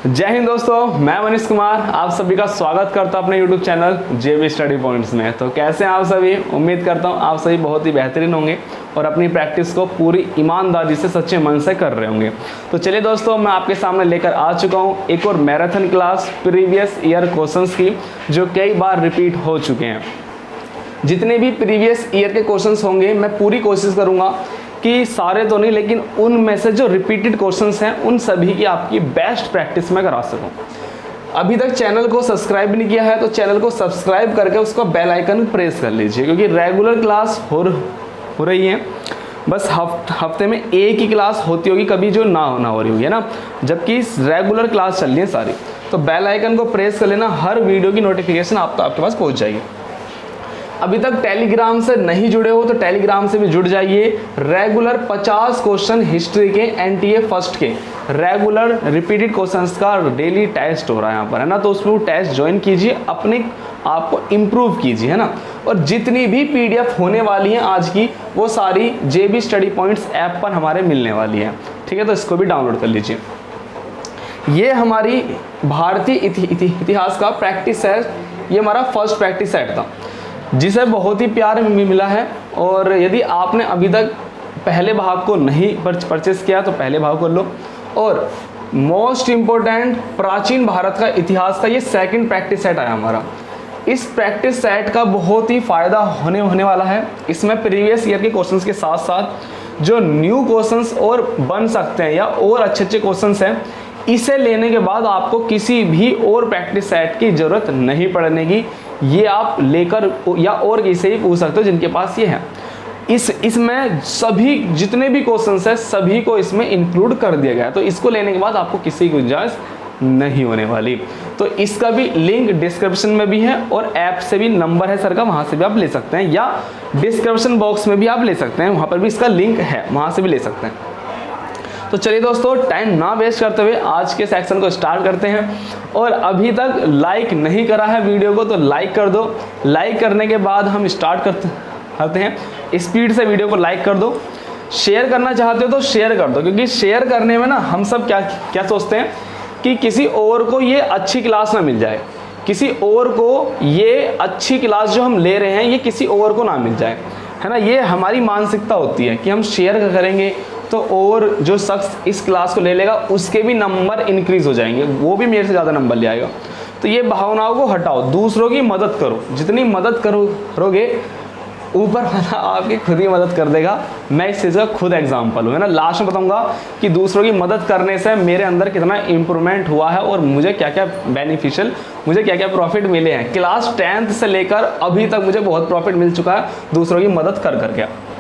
जय हिंद दोस्तों, मैं मनीष कुमार आप सभी का स्वागत करता हूं अपने YouTube चैनल जेबी स्टडी पॉइंट्स में। तो कैसे हैं आप सभी? उम्मीद करता हूं आप सभी बहुत ही बेहतरीन होंगे और अपनी प्रैक्टिस को पूरी ईमानदारी से सच्चे मन से कर रहे होंगे। तो चलिए दोस्तों, मैं आपके सामने लेकर आ चुका हूं एक और marathon class previous year questions की, जो कई बार रिपीट हो चुके हैं। जितने भी प्रीवियस ईयर के क्वेश्चंस होंगे मैं पूरी कोशिश करूँगा कि सारे तो नहीं, लेकिन उनमें से जो रिपीटेड क्वेश्चंस हैं उन सभी की आपकी बेस्ट प्रैक्टिस मैं करा सकूं। अभी तक चैनल को सब्सक्राइब नहीं किया है तो चैनल को सब्सक्राइब करके उसको बेल आइकन प्रेस कर लीजिए, क्योंकि रेगुलर क्लास हो रही है। बस हफ्ते में एक ही क्लास होती होगी कभी जो ना हो रही होगी, है ना, जबकि रेगुलर क्लास चल रही है सारी। तो बेल आइकन को प्रेस कर लेना, हर वीडियो की नोटिफिकेशन आपके पास पहुँच जाएगी। अभी तक टेलीग्राम से नहीं जुड़े हो तो टेलीग्राम से भी जुड़ जाइए। रेगुलर 50 क्वेश्चन हिस्ट्री के एनटीए फर्स्ट के रेगुलर रिपीटेड क्वेश्चंस का डेली टेस्ट हो रहा है यहाँ पर, है ना। तो उसमें टेस्ट ज्वाइन कीजिए, अपने आप को इम्प्रूव कीजिए, है ना। और जितनी भी पीडीएफ होने वाली हैं आज की, वो सारी जेबी स्टडी पॉइंट्स ऐप पर हमारे मिलने वाली है, ठीक है। तो इसको भी डाउनलोड कर लीजिए। ये हमारी भारतीय इतिहास का प्रैक्टिस सेट, ये हमारा फर्स्ट प्रैक्टिस सेट था जिसे बहुत ही प्यार मिला है। और यदि आपने अभी तक पहले भाग को नहीं परचेस किया तो पहले भाग कर लो। और मोस्ट इम्पोर्टेंट प्राचीन भारत का इतिहास का ये सेकंड प्रैक्टिस सेट आया हमारा। इस प्रैक्टिस सेट का बहुत ही फ़ायदा होने वाला है। इसमें प्रीवियस ईयर के क्वेश्चंस के साथ साथ जो न्यू क्वेश्चंस और बन सकते हैं या और अच्छे क्वेश्चंस हैं, इसे लेने के बाद आपको किसी भी और प्रैक्टिस सेट की ज़रूरत नहीं पड़ने की। ये आप लेकर या और किसी ही पूछ सकते हो जिनके पास ये है। इसमें सभी जितने भी क्वेश्चंस हैं सभी को इसमें इंक्लूड कर दिया गया है। तो इसको लेने के बाद आपको किसी की गुंजाइश नहीं होने वाली। तो इसका भी लिंक डिस्क्रिप्शन में भी है और ऐप से भी नंबर है सर का, वहाँ से भी आप ले सकते हैं, या डिस्क्रिप्शन बॉक्स में भी आप ले सकते हैं, वहाँ पर भी इसका लिंक है, वहाँ से भी ले सकते हैं। तो चलिए दोस्तों, टाइम ना वेस्ट करते हुए आज के सेक्शन को स्टार्ट करते हैं। और अभी तक लाइक नहीं करा है वीडियो को तो लाइक कर दो। लाइक करने के बाद हम स्टार्ट करते हैं। स्पीड से वीडियो को लाइक कर दो। शेयर करना चाहते हो तो शेयर कर दो, क्योंकि शेयर करने में ना हम सब क्या सोचते हैं कि किसी और को ये अच्छी क्लास ना मिल जाए, किसी और को ये अच्छी क्लास जो हम ले रहे हैं ये किसी और को ना मिल जाए, है ना। ये हमारी मानसिकता होती है कि हम शेयर करेंगे तो और जो शख्स इस क्लास को ले लेगा उसके भी नंबर इंक्रीज हो जाएंगे, वो भी मेरे से ज़्यादा नंबर ले आएगा। तो ये भावनाओं को हटाओ, दूसरों की मदद करो। जितनी मदद करोगे ऊपर वाला आपकी खुद ही मदद कर देगा। मैं इस चीज़ का खुद एग्जाम्पल हूँ, है ना। लास्ट में बताऊँगा कि दूसरों की मदद करने से मेरे अंदर कितना इम्प्रूवमेंट हुआ है और मुझे क्या क्या बेनिफिशियल, मुझे क्या क्या प्रॉफिट मिले हैं। क्लास 10th से लेकर अभी तक मुझे बहुत प्रॉफिट मिल चुका है दूसरों की मदद कर करके।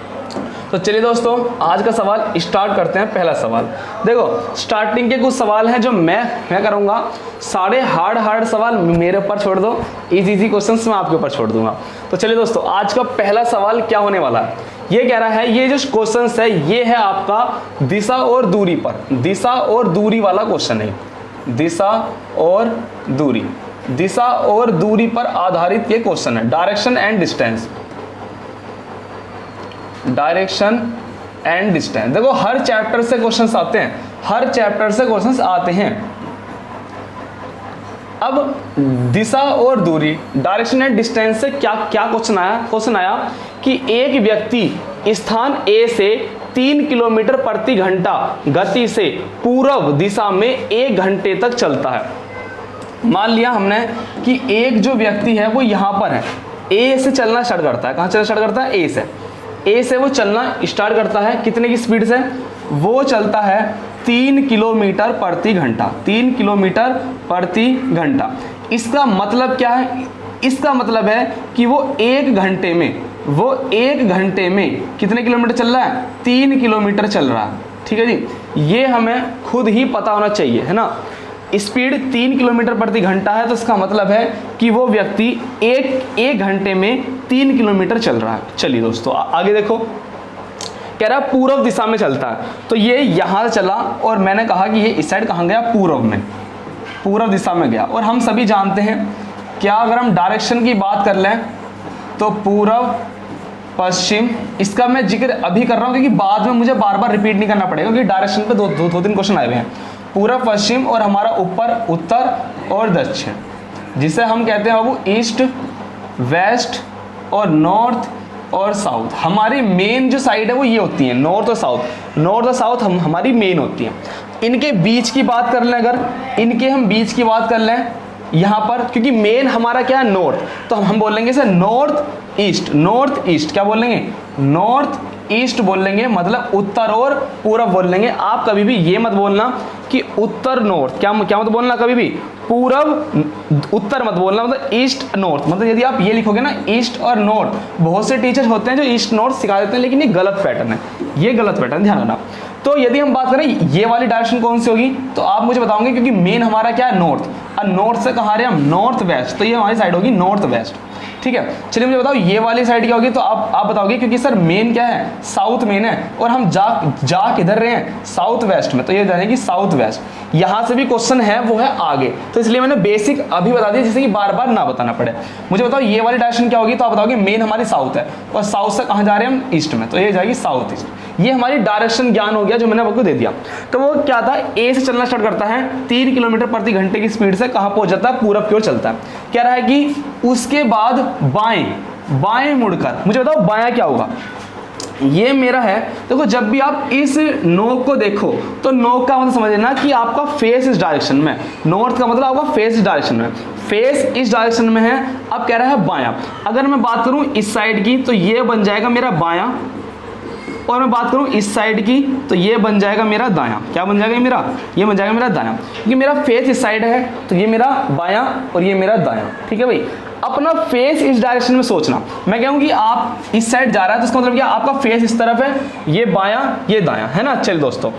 तो चलिए दोस्तों, आज का सवाल स्टार्ट करते हैं। पहला सवाल देखो, स्टार्टिंग के कुछ सवाल हैं जो मैं करूँगा। सारे हार्ड सवाल मेरे ऊपर छोड़ दो, इजी क्वेश्चंस मैं आपके ऊपर छोड़ दूंगा। तो चलिए दोस्तों, आज का पहला सवाल क्या होने वाला है, ये कह रहा है, ये जो क्वेश्चंस है ये है आपका दिशा और दूरी पर, दिशा और दूरी वाला क्वेश्चन है। दिशा और दूरी, दिशा और दूरी पर आधारित ये क्वेश्चन है। Direction and distance, direction and distance. देखो हर चैप्टर से क्वेश्चंस आते हैं, हर चैप्टर से क्वेश्चंस आते हैं। अब दिशा और दूरी, डायरेक्शन एंड डिस्टेंस से क्या क्या क्वेश्चन आया कि एक व्यक्ति स्थान ए से 3 किलोमीटर प्रति घंटा गति से पूर्व दिशा में 1 घंटे तक चलता है। मान लिया हमने कि एक जो व्यक्ति है वो यहाँ पर है, ए से चलना स्टार्ट करता है। कहाँ चलना स्टार्ट करता है? ए से वो चलना स्टार्ट करता है। कितने की स्पीड से? वो चलता है 3 किलोमीटर प्रति घंटा, 3 किलोमीटर प्रति घंटा। इसका मतलब क्या है? इसका मतलब है कि वो एक घंटे में कितने किलोमीटर चल रहा है? 3 किलोमीटर चल रहा है, ठीक है जी। ये हमें खुद ही पता होना चाहिए, है ना। स्पीड 3 किलोमीटर प्रति घंटा है तो इसका मतलब है कि वो व्यक्ति एक घंटे में 3 किलोमीटर चल रहा है। चलिए दोस्तों आगे देखो, कह रहा है पूर्व दिशा में चलता है। तो ये यहाँ से चला और मैंने कहा कि ये इस साइड कहाँ गया? पूर्व में, पूर्व दिशा में गया। और हम सभी जानते हैं क्या, अगर हम डायरेक्शन की बात कर लें तो पूर्व पश्चिम, इसका मैं जिक्र अभी कर रहा हूँ क्योंकि बाद में मुझे बार बार रिपीट नहीं करना पड़ेगा, क्योंकि डायरेक्शन पे दो तीन क्वेश्चन आए हुए हैं। पूर्व पश्चिम, और हमारा ऊपर उत्तर और दक्षिण, जिसे हम कहते हैं बाबू ईस्ट, वेस्ट और नॉर्थ और साउथ। हमारी मेन जो साइड है वो ये होती है नॉर्थ और साउथ। नॉर्थ और साउथ हमारी मेन होती हैं। इनके बीच की बात कर लें, अगर इनके हम बीच की बात कर लें यहाँ पर, क्योंकि मेन हमारा क्या है नॉर्थ, तो हम बोलेंगे इसे नॉर्थ ईस्ट। नॉर्थ ईस्ट क्या बोलेंगे? नॉर्थ ईस्ट बोलेंगे, मतलब उत्तर और पूरब बोलेंगे। आप कभी भी ये मत बोलना कि उत्तर नॉर्थ, क्या मत बोलना कभी भी, पूरब उत्तर मत बोलना, मतलब ईस्ट नॉर्थ। मतलब यदि आप ये लिखोगे ना ईस्ट और नॉर्थ, बहुत से टीचर्स होते हैं जो ईस्ट नॉर्थ सिखा देते हैं, लेकिन ये गलत पैटर्न है, ये गलत पैटर्न, ध्यान रखना। तो यदि हम बात करें ये वाली डायरेक्शन कौन सी होगी, तो आप मुझे बताओगे, क्योंकि मेन हमारा क्या है नॉर्थ, और नॉर्थ से कहाँ आ रहे हैं हम, नॉर्थ वेस्ट, तो ये हमारी साइड होगी नॉर्थ वेस्ट। ठीक है, चलिए मुझे बताओ ये वाली साइड क्या होगी, तो आप बताओगे, क्योंकि सर मेन क्या है, साउथ मेन है, और हम जा किधर रहे हैं, साउथ वेस्ट में, तो ये जानेगी साउथ वेस्ट। यहाँ से भी क्वेश्चन है, वो है आगे, तो इसलिए मैंने बेसिक अभी बता दिया, जिससे कि बार बार ना बताना पड़े। मुझे बताओ ये वाली डायरेक्शन क्या होगी, तो आप बताओगे मेन हमारी साउथ है, और साउथ से कहाँ जा रहे हैं हम, ईस्ट में, तो ये जाएगी साउथ ईस्ट। ये हमारी डायरेक्शन ज्ञान हो गया जो मैंने आपको दे दिया। तो वो क्या था, ए से चलना स्टार्ट करता है 3 किलोमीटर प्रति घंटे की स्पीड से, कहाँ पहुंच जाता है, पूरब की ओर चलता है। कह रहा है कि उसके बाद बाएं मुड़कर, मुझे बताओ बायां क्या होगा, ये मेरा है। देखो जब भी आप इस नोक को देखो, तो नोक का मतलब समझ लेना कि आपका फेस इस डायरेक्शन में, नॉर्थ का मतलब आपका फेस इस डायरेक्शन में, फेस इस डायरेक्शन में है। अब कह रहा है बायां। अगर मैं बात करूं इस साइड की, तो ये बन जाएगा मेरा बायां, और मैं बात करूं इस साइड की, तो ये बन जाएगा मेरा दायां। क्या बन जाएगा मेरा, ये बन जाएगा मेरा दायां, क्योंकि मेरा फेस इस साइड है, तो ये मेरा बायां और ये मेरा दायां। ठीक है भाई, अपना फेस इस डायरेक्शन में सोचना। मैं कहूँ कि आप इस साइड जा रहा है, तो इसका मतलब क्या, आपका फेस इस तरफ है, ये बायां ये दायां, है ना। चल दोस्तों,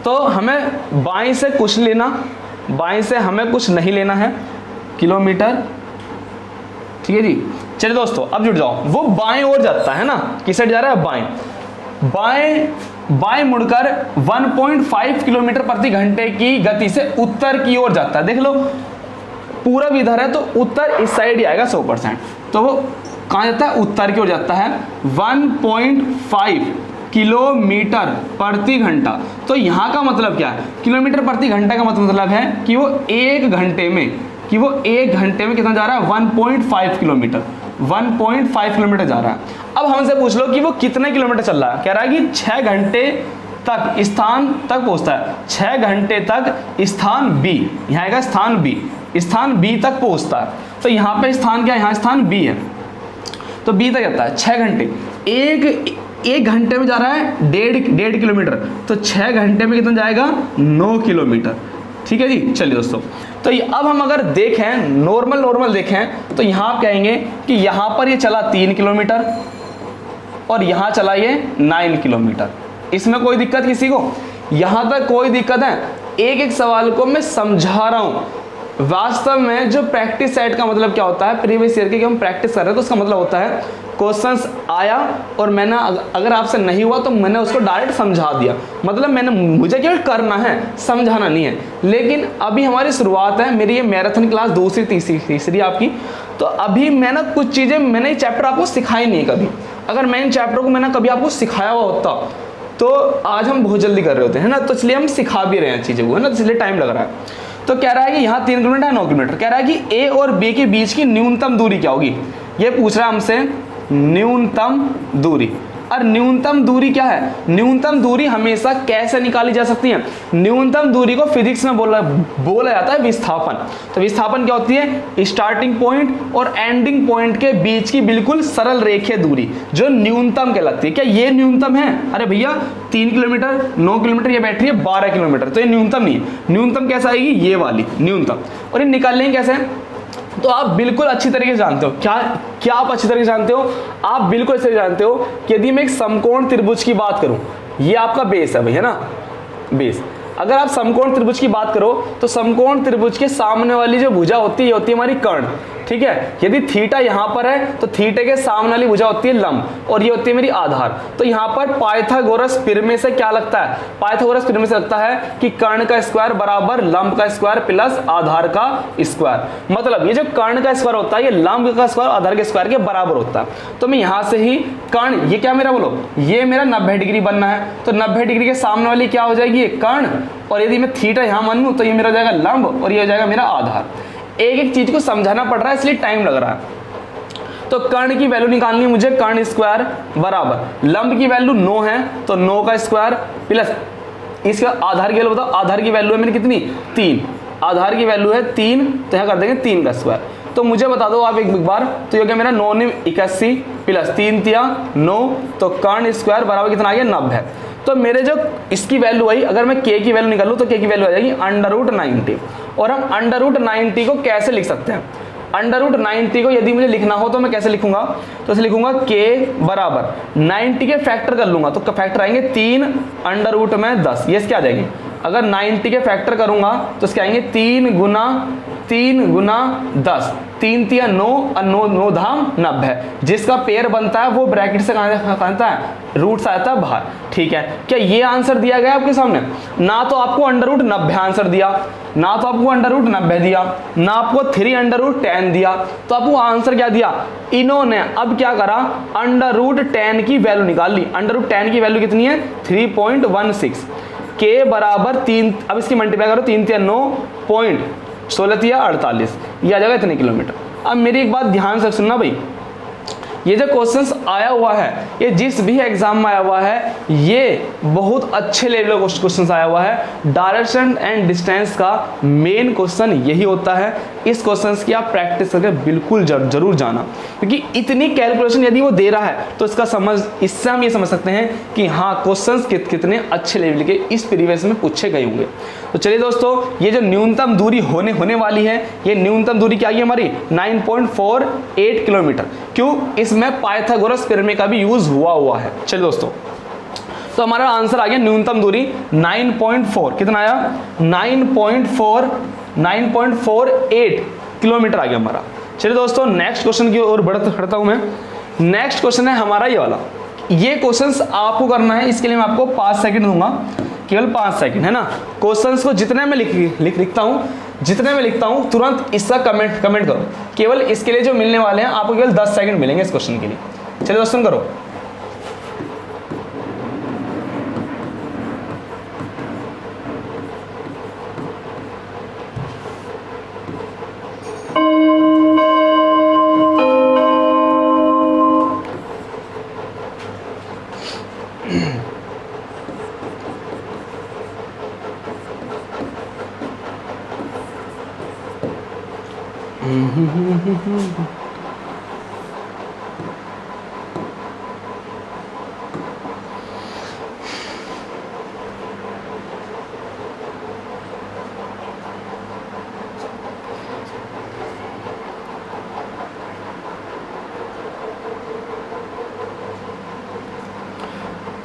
तो हमें बाएं से कुछ लेना, बाएं से हमें कुछ नहीं लेना है, किलोमीटर। ठीक है जी, चलिए दोस्तों अब जुड़ जाओ। वो बाएं ओर जाता है ना, किस साइड जा रहा है, बाएं मुड़कर 1.5 किलोमीटर प्रति घंटे की गति से उत्तर की ओर जाता है। देख लो, पूरब इधर है, तो उत्तर इस साइड ही आएगा 100%। तो वो कहाँ जाता है, उत्तर की ओर जाता है 1.5 किलोमीटर प्रति घंटा। तो यहाँ का मतलब क्या है, किलोमीटर प्रति घंटा का मतलब है कि वो एक घंटे में कितना जा रहा है, 1.5 किलोमीटर, 1.5 किलोमीटर जा रहा है। अब हमसे पूछ लो कि वो कितने किलोमीटर चल रहा है। कह रहा है कि 6 घंटे तक स्थान तक पहुंचता है, 6 घंटे तक स्थान बी, यहाँ आएगा स्थान बी तक पहुंचता है। तो यहाँ पे स्थान क्या है, यहाँ स्थान बी है, तो बी तक जाता है 6 घंटे। एक घंटे में जा रहा है 1.5 किलोमीटर, तो 6 घंटे में कितना जाएगा, 9 किलोमीटर। ठीक है जी, चलिए दोस्तों, तो अब हम अगर देखें नॉर्मल देखें, तो यहाँ आप कहेंगे कि यहाँ पर ये चला 3 किलोमीटर और यहाँ चला ये 9 किलोमीटर। इसमें कोई दिक्कत किसी को, यहाँ तक कोई दिक्कत है? एक सवाल को मैं समझा रहा हूँ। वास्तव में जो प्रैक्टिस सेट का मतलब क्या होता है, प्रीवियस ईयर की हम प्रैक्टिस कर रहे हैं, तो उसका मतलब होता है क्वेश्चंस आया और मैंने, अगर आपसे नहीं हुआ तो मैंने उसको डायरेक्ट समझा दिया। मतलब मुझे केवल करना है, समझाना नहीं है। लेकिन अभी हमारी शुरुआत है, मेरी ये मैराथन क्लास दूसरी तीसरी आपकी, तो अभी मैंने कुछ चीज़ें, मैंने ये चैप्टर आपको सिखाई नहीं है कभी। अगर मैं इन चैप्टर को मैंने कभी आपको सिखाया हुआ होता तो आज हम बहुत जल्दी कर रहे होते हैं ना, तो इसलिए हम सिखा भी रहे हैं चीज़ों को, है ना, इसलिए टाइम लग रहा है। तो कह रहा है कि यहाँ 3 किलोमीटर है, 9 किलोमीटर। कह रहा है कि ए और बी के बीच की न्यूनतम दूरी क्या होगी, ये पूछ रहा है हमसे, न्यूनतम दूरी। और न्यूनतम दूरी क्या है, न्यूनतम दूरी हमेशा कैसे निकाली जा सकती है, न्यूनतम दूरी को फिजिक्स में बोला जाता है विस्थापन। तो विस्थापन क्या होती है, स्टार्टिंग पॉइंट और एंडिंग पॉइंट के बीच की बिल्कुल सरल रेखीय दूरी जो न्यूनतम कहलाती है। क्या ये न्यूनतम है? अरे भैया 3 किलोमीटर 9 किलोमीटर, ये बैठ रही है 12 किलोमीटर, तो ये न्यूनतम नहीं है। न्यूनतम कैसे आएगी, ये वाली न्यूनतम। और ये निकाल लेंगे कैसे, तो आप बिल्कुल अच्छी तरीके से जानते हो, क्या आप अच्छी तरीके से जानते हो, आप बिल्कुल अच्छे से जानते हो कि यदि मैं एक समकोण त्रिभुज की बात करूं, ये आपका बेस है भाई, है ना, बेस। अगर आप समकोण त्रिभुज की बात करो तो समकोण त्रिभुज के सामने वाली जो भुजा होती है, ये होती है हमारी कर्ण। ठीक है। यदि थीटा यहाँ पर है तो थीटा के सामने वाली भुजा होती है लंब और ये होती है मेरी आधार। तो यहाँ पर पाइथागोरस प्रमेय से क्या लगता है, पाइथागोरस प्रमेय से लगता है कि कर्ण का स्क्वायर बराबर लंब का स्क्वायर प्लस आधार का स्क्वायर। मतलब ये जो कर्ण का स्क्वायर होता है ये लंब का स्क्वायर आधार के स्क्वायर के बराबर होता है। तो मैं यहाँ से ही कर्ण, ये क्या मेरा बोलो, ये मेरा 90 डिग्री बनना है, तो 90 डिग्री के सामने वाली क्या हो जाएगी, ये कर्ण, और यदि मैं थीटा यहाँ मान लूँ तो ये मेरा हो जाएगा लंब और ये हो जाएगा मेरा आधार। एक एक चीज को समझाना पड़ रहा है इसलिए टाइम लग रहा है। तो कर्ण की वैल्यू निकालनी मुझे, कर्ण स्क्वायर बराबर लंब की वैल्यू 9 है तो 9 का स्क्वायर प्लस इसका आधार की वैल्यू बताओ, आधार की वैल्यू है मेरी कितनी 3, आधार की वैल्यू है 3, तो यहाँ कर देंगे 3 का स्क्वायर। तो मुझे बता दो आप एक बार, तो ये क्या मेरा 9 ने 81 प्लस 3 तिया 9, तो कर्ण स्क्वायर बराबर कितना आ गया 90। तो मेरे जो इसकी वैल्यू आई, अगर मैं k की वैल्यू निकालूं तो k की वैल्यू आ जाएगी √90। और हम √90 को कैसे लिख सकते हैं, √90 को यदि मुझे लिखना हो तो मैं कैसे लिखूंगा, तो इसे लिखूंगा k बराबर 90 के फैक्टर कर लूंगा, तो फैक्टर आएंगे 3 अंडर रूट में 10, ये क्या आ जाएगी। अगर 90 के फैक्टर करूंगा तो इसके आएंगे 3 गुना 10, 3 तिया 9 और 9 धाम 90, जिसका पेयर बनता है वो ब्रैकेट से कहाँ आता है, रूट से आता है बाहर। ठीक है, क्या ये आंसर दिया गया आपके सामने, ना तो आपको √90 आंसर दिया, ना तो आपको √90 दिया, ना आपको 3√10 दिया, तो आपको आंसर क्या दिया, इन्होंने अब क्या करा √10 की वैल्यू निकाल ली। √10 की वैल्यू कितनी है 3.16, के बराबर 3, अब इसकी मल्टीप्लाई करो 3 तिया 9 पॉइंट 16 तिया 48, ये आ जाएगा इतने किलोमीटर। अब मेरी एक बात ध्यान से सुनना भाई, ये जो क्वेश्चंस आया हुआ है ये जिस भी एग्जाम में आया हुआ है ये बहुत अच्छे लेवल का क्वेश्चंस आया हुआ है। डायरेक्शन एंड डिस्टेंस का मेन क्वेश्चन यही होता है। इस क्वेश्चंस की आप प्रैक्टिस करके बिल्कुल जरूर जाना, क्योंकि इतनी कैलकुलेशन यदि वो दे रहा है तो इसका समझ, इससे हम ये समझ सकते हैं कि हाँ क्वेश्चंस कितने अच्छे लेवल के इस प्रीवियस में पूछे गए होंगे। तो चलिए दोस्तों, ये जो न्यूनतम दूरी होने वाली है, ये न्यूनतम दूरी क्या है हमारी 9.48 किलोमीटर। क्यों, इसमें पाइथागोरस प्रमेय का भी यूज हुआ है। चलिए दोस्तों, तो हमारा आंसर आ गया न्यूनतम दूरी 9.4, कितना आया 9.48 किलोमीटर आ गया हमारा। चलिए दोस्तों, नेक्स्ट क्वेश्चन की ओर बढ़ता हूं मैं। नेक्स्ट क्वेश्चन है हमारा ये वाला। ये क्वेश्चंस आपको करना है, इसके लिए मैं आपको 5 सेकंड दूंगा, केवल 5 सेकंड है ना। क्वेश्चंस को जितने में लिखता हूं तुरंत इसका कमेंट करो। केवल इसके लिए जो मिलने वाले हैं आपको केवल 10 सेकंड मिलेंगे इस क्वेश्चन के लिए। चलिए दोस्तों करो।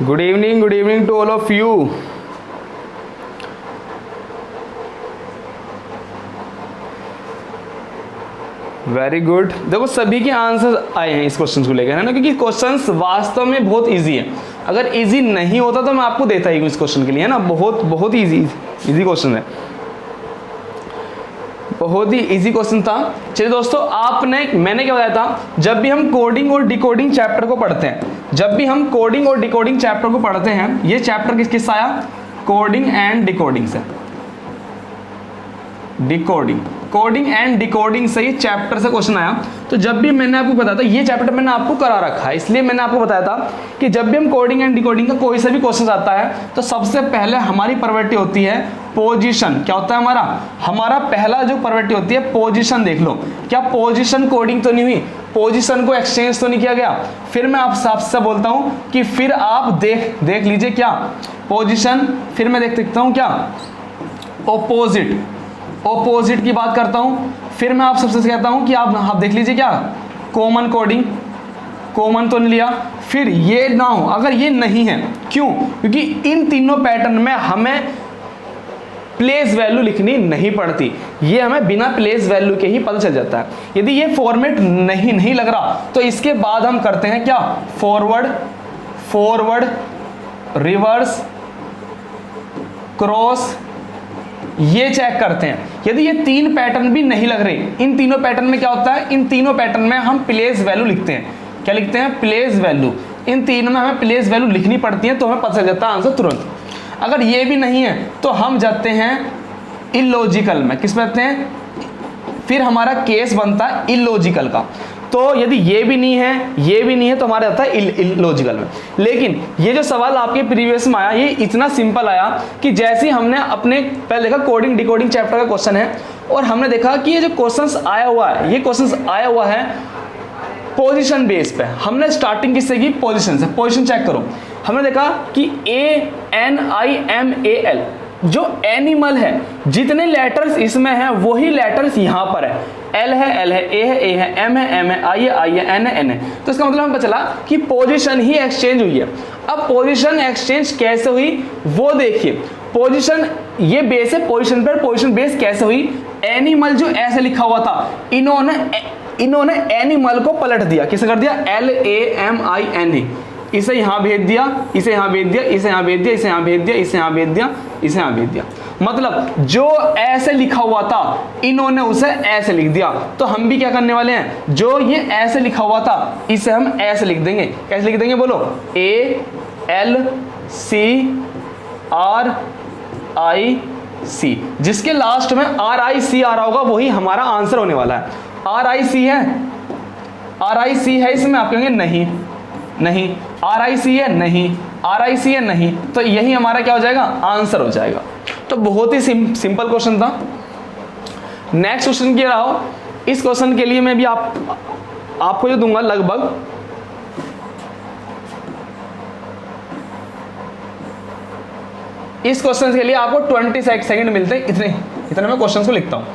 Good evening to all of you. Very good. देखो सभी के आंसर आए हैं इस क्वेश्चन को लेकर, है ना, क्योंकि क्वेश्चंस वास्तव में बहुत इजी है। अगर इजी नहीं होता तो मैं आपको देता ही हूँ इस क्वेश्चन के लिए, है ना। बहुत ही इजी क्वेश्चन है, बहुत ही इजी क्वेश्चन था। चलिए दोस्तों, मैंने क्या बताया था, जब भी हम कोडिंग और डिकोडिंग चैप्टर को पढ़ते हैं, ये चैप्टर किससे आया, कोडिंग एंड डिकोडिंग से। कोडिंग एंड डिकोडिंग से ये चैप्टर से क्वेश्चन आया। तो जब भी मैंने आपको बताया था, ये चैप्टर मैंने आपको करा रखा है, इसलिए मैंने आपको बताया था कि जब भी हम कोडिंग एंड डिकोडिंग का कोई सा भी क्वेश्चन आता है तो सबसे पहले हमारी प्रायोरिटी होती है पोजीशन। क्या होता है हमारा पहला जो प्रायोरिटी होती है पोजीशन। देख लो, क्या पोजीशन कोडिंग तो नहीं हुई, पोजीशन को एक्सचेंज तो नहीं किया गया। फिर मैं आपसे बोलता हूं कि फिर आप देख लीजिए क्या पोजीशन, फिर मैं देखता हूं क्या ओपोजिट की बात करता हूं। फिर मैं आप सबसे कहता हूं कि आप देख लीजिए क्या कॉमन कोडिंग, कॉमन तो नहीं लिया। फिर ये ना हो, अगर ये नहीं है, क्यों, क्योंकि इन तीनों पैटर्न में प्लेस वैल्यू लिखनी नहीं पड़ती। ये हमें बिना प्लेस वैल्यू के ही पता चल जाता है। यदि ये फॉर्मेट नहीं लग रहा तो इसके बाद हम करते हैं क्या, फॉरवर्ड, रिवर्स, क्रॉस, ये चेक करते हैं। यदि ये 3 पैटर्न भी नहीं लग रहे, इन तीनों पैटर्न में क्या होता है, इन तीनों पैटर्न में हम प्लेस वैल्यू लिखते हैं। क्या लिखते हैं, प्लेस वैल्यू। इन तीनों में हमें प्लेस वैल्यू लिखनी पड़ती है तो हमें पता चल जाता है आंसर तुरंत। अगर ये भी नहीं है तो हम जाते हैं इलॉजिकल में। किस में जाते हैं, फिर हमारा केस बनता है इलॉजिकल का। तो यदि ये भी नहीं है तो हमारा आता है इलॉजिकल में। लेकिन ये जो सवाल आपके प्रीवियस में आया, ये इतना सिंपल आया कि जैसे ही हमने अपने पहले देखा कोडिंग डिकोडिंग चैप्टर का क्वेश्चन है, और हमने देखा कि ये जो क्वेश्चंस आया हुआ है, ये क्वेश्चंस आया हुआ है पोजीशन बेस पे। हमने स्टार्टिंग किससे की, पोजीशन से। पोजीशन चेक करो, हमने देखा कि ANIMAL जो एनिमल है, जितने लेटर्स इसमें हैं वही लेटर्स यहाँ पर है। L है, A है, M है, I है, N है। तो इसका मतलब हमें पता चला कि पोजीशन ही एक्सचेंज हुई है। अब पोजीशन एक्सचेंज कैसे हुई वो देखिए। पोजीशन ये बेस है, पोजीशन पर पोजीशन बेस कैसे हुई। एनिमल जो ऐसे लिखा हुआ था, इन्होंने एनिमल को पलट दिया। किसे कर दिया, LAMINE। इसे यहाँ भेज दिया, इसे यहाँ भेज दिया, इसे यहाँ भेज दिया, इसे यहाँ भेज दिया, इसे यहाँ भेज दिया, इसे यहाँ भेज दिया। मतलब जो ऐसे लिखा हुआ था इन्होंने उसे ऐसे लिख दिया। तो हम भी क्या करने वाले हैं, जो ये ऐसे लिखा हुआ था इसे हम ऐसे लिख देंगे। कैसे लिख देंगे बोलो, ALCRIC। जिसके लास्ट में RIC आ रहा होगा वही हमारा आंसर होने वाला है। RIC है इसमें, आप कहेंगे नहीं। RIC है नहीं, तो यही हमारा क्या हो जाएगा, आंसर हो जाएगा। तो बहुत ही सिंपल क्वेश्चन था। नेक्स्ट क्वेश्चन क्या रहा, इस क्वेश्चन के लिए मैं भी आपको जो दूंगा लगभग इस क्वेश्चन के लिए आपको 20 सेकंड मिलते हैं। इतने मैं क्वेश्चन को लिखता हूं।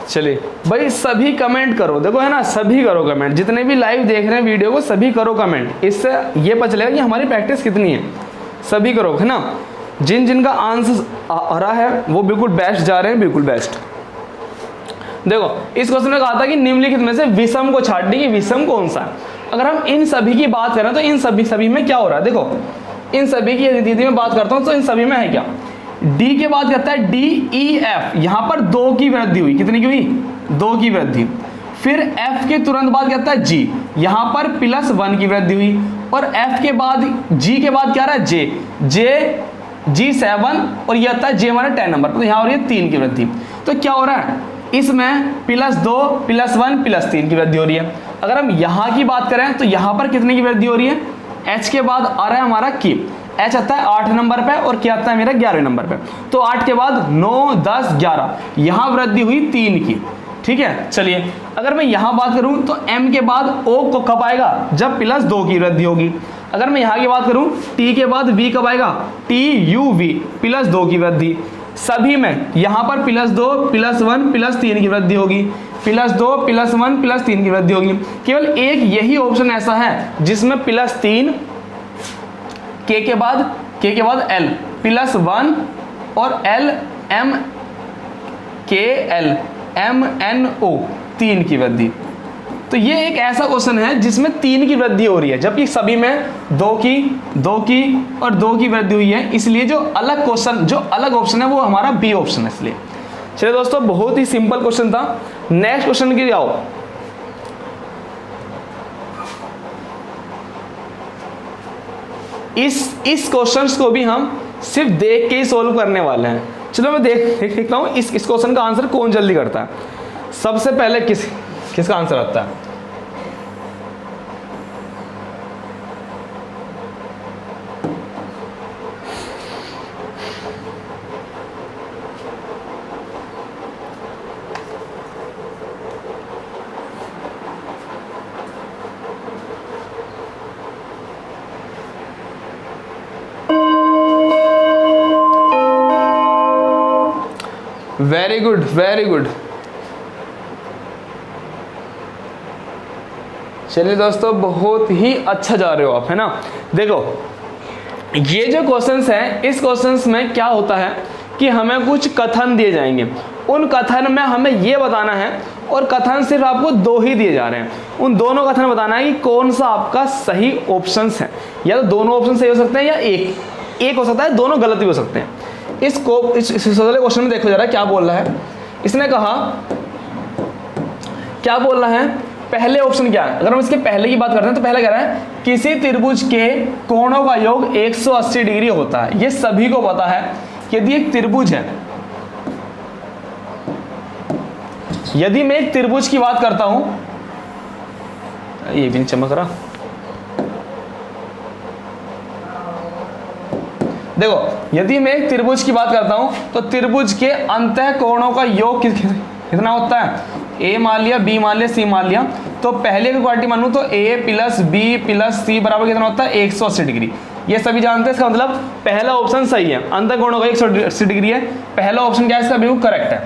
चलिए भाई सभी कमेंट करो, देखो है ना, सभी करो कमेंट। जितने भी लाइव देख रहे हैं वीडियो को सभी करो कमेंट, इससे ये पता चलेगा कि हमारी प्रैक्टिस कितनी है। सभी करो, है ना। जिनका आंसर आ रहा है वो बिल्कुल बेस्ट जा रहे हैं, बिल्कुल बेस्ट। देखो इस क्वेश्चन में कहा था कि निम्नलिखित में से विषम को छाट दी, विषम कौन सा है। अगर हम इन सभी की बात करें तो इन सभी में क्या हो रहा है, देखो इन सभी की यदि मैं बात करता हूँ तो इन सभी में है क्या, डी के बाद कहता है DEF, यहां पर 2 की वृद्धि हुई। कितनी की हुई, 2 की वृद्धि। फिर F के तुरंत बाद कहता है G, यहां पर +1 की वृद्धि हुई। और F के बाद G के बाद क्या रहा है G7, और ये आता है J हमारा 10 नंबर पर, तो यहां हो रही है 3 की वृद्धि। तो क्या हो रहा है, इसमें +2 +1 +3 की वृद्धि हो रही है। अगर हम यहां की बात करें तो यहां पर कितने की वृद्धि हो रही है, H के बाद आ रहा है हमारा की, H आता है 8 नंबर पे और क्या आता है मेरा 11 नंबर पे। तो 8 के बाद 9 10 11, यहां वृद्धि हुई 3 की। ठीक है, चलिए अगर मैं यहां बात करूं तो M के बाद O को कब आएगा, जब +2 की वृद्धि होगी। अगर मैं यहां की बात करूं T के बाद V कब आएगा, TUV +2 की वृद्धि। सभी में यहां पर +2 +1 +3 की वृद्धि होगी, +2 +1 +3 की वृद्धि होगी। केवल एक यही ऑप्शन ऐसा है जिसमें +3 K के बाद L +1 और LMKLMNO 3 की वृद्धि। तो ये एक ऐसा क्वेश्चन है जिसमें 3 की वृद्धि हो रही है, जबकि सभी में 2 की और 2 की वृद्धि हुई है। इसलिए जो अलग क्वेश्चन, जो अलग ऑप्शन है वो हमारा बी ऑप्शन है। इसलिए चलिए दोस्तों, बहुत ही सिंपल क्वेश्चन था। नेक्स्ट क्वेश्चन की आओ। इस क्वेश्चंस को भी हम सिर्फ देख के ही सोल्व करने वाले हैं। चलो मैं देखता हूं इस क्वेश्चन का आंसर कौन जल्दी करता है। सबसे पहले किसका आंसर आता है, वेरी गुड वेरी गुड। चलिए दोस्तों, बहुत ही अच्छा जा रहे हो आप, है ना। देखो ये जो क्वेश्चंस हैं, इस क्वेश्चंस में क्या होता है कि हमें कुछ कथन दिए जाएंगे, उन कथन में हमें ये बताना है, और कथन सिर्फ आपको दो ही दिए जा रहे हैं, उन दोनों कथन बताना है कि कौन सा आपका सही ऑप्शंस है। या तो दोनों ऑप्शन सही हो सकते हैं या एक हो सकता है, दोनों गलत भी हो सकते हैं। इस क्वेश्चन में देखो जरा क्या बोल रहा है। इसने कहा, क्या बोल रहा है, पहले ऑप्शन क्या है। अगर हम इसके पहले की बात करते हैं तो पहले कह रहा है किसी त्रिभुज के कोणों का योग 180 डिग्री होता है। ये सभी को पता है। यदि एक त्रिभुज है, यदि मैं एक त्रिभुज की बात करता हूं, ये भी नहीं चमक रहा, देखो यदि मैं एक त्रिभुज की बात करता हूं तो त्रिभुज के अंतः कोणों का योग कितना होता है। ए मान लिया, बी मान लिया, सी मान लिया। तो पहले की क्वांटिटी मानूं तो ए प्लस बी प्लस सी बराबर कितना होता है 180 डिग्री। ये सभी जानते हैं। इसका मतलब पहला ऑप्शन सही है, अंतः कोणों का 180 डिग्री है। पहला ऑप्शन क्या है, इसका बिल्कुल करेक्ट है।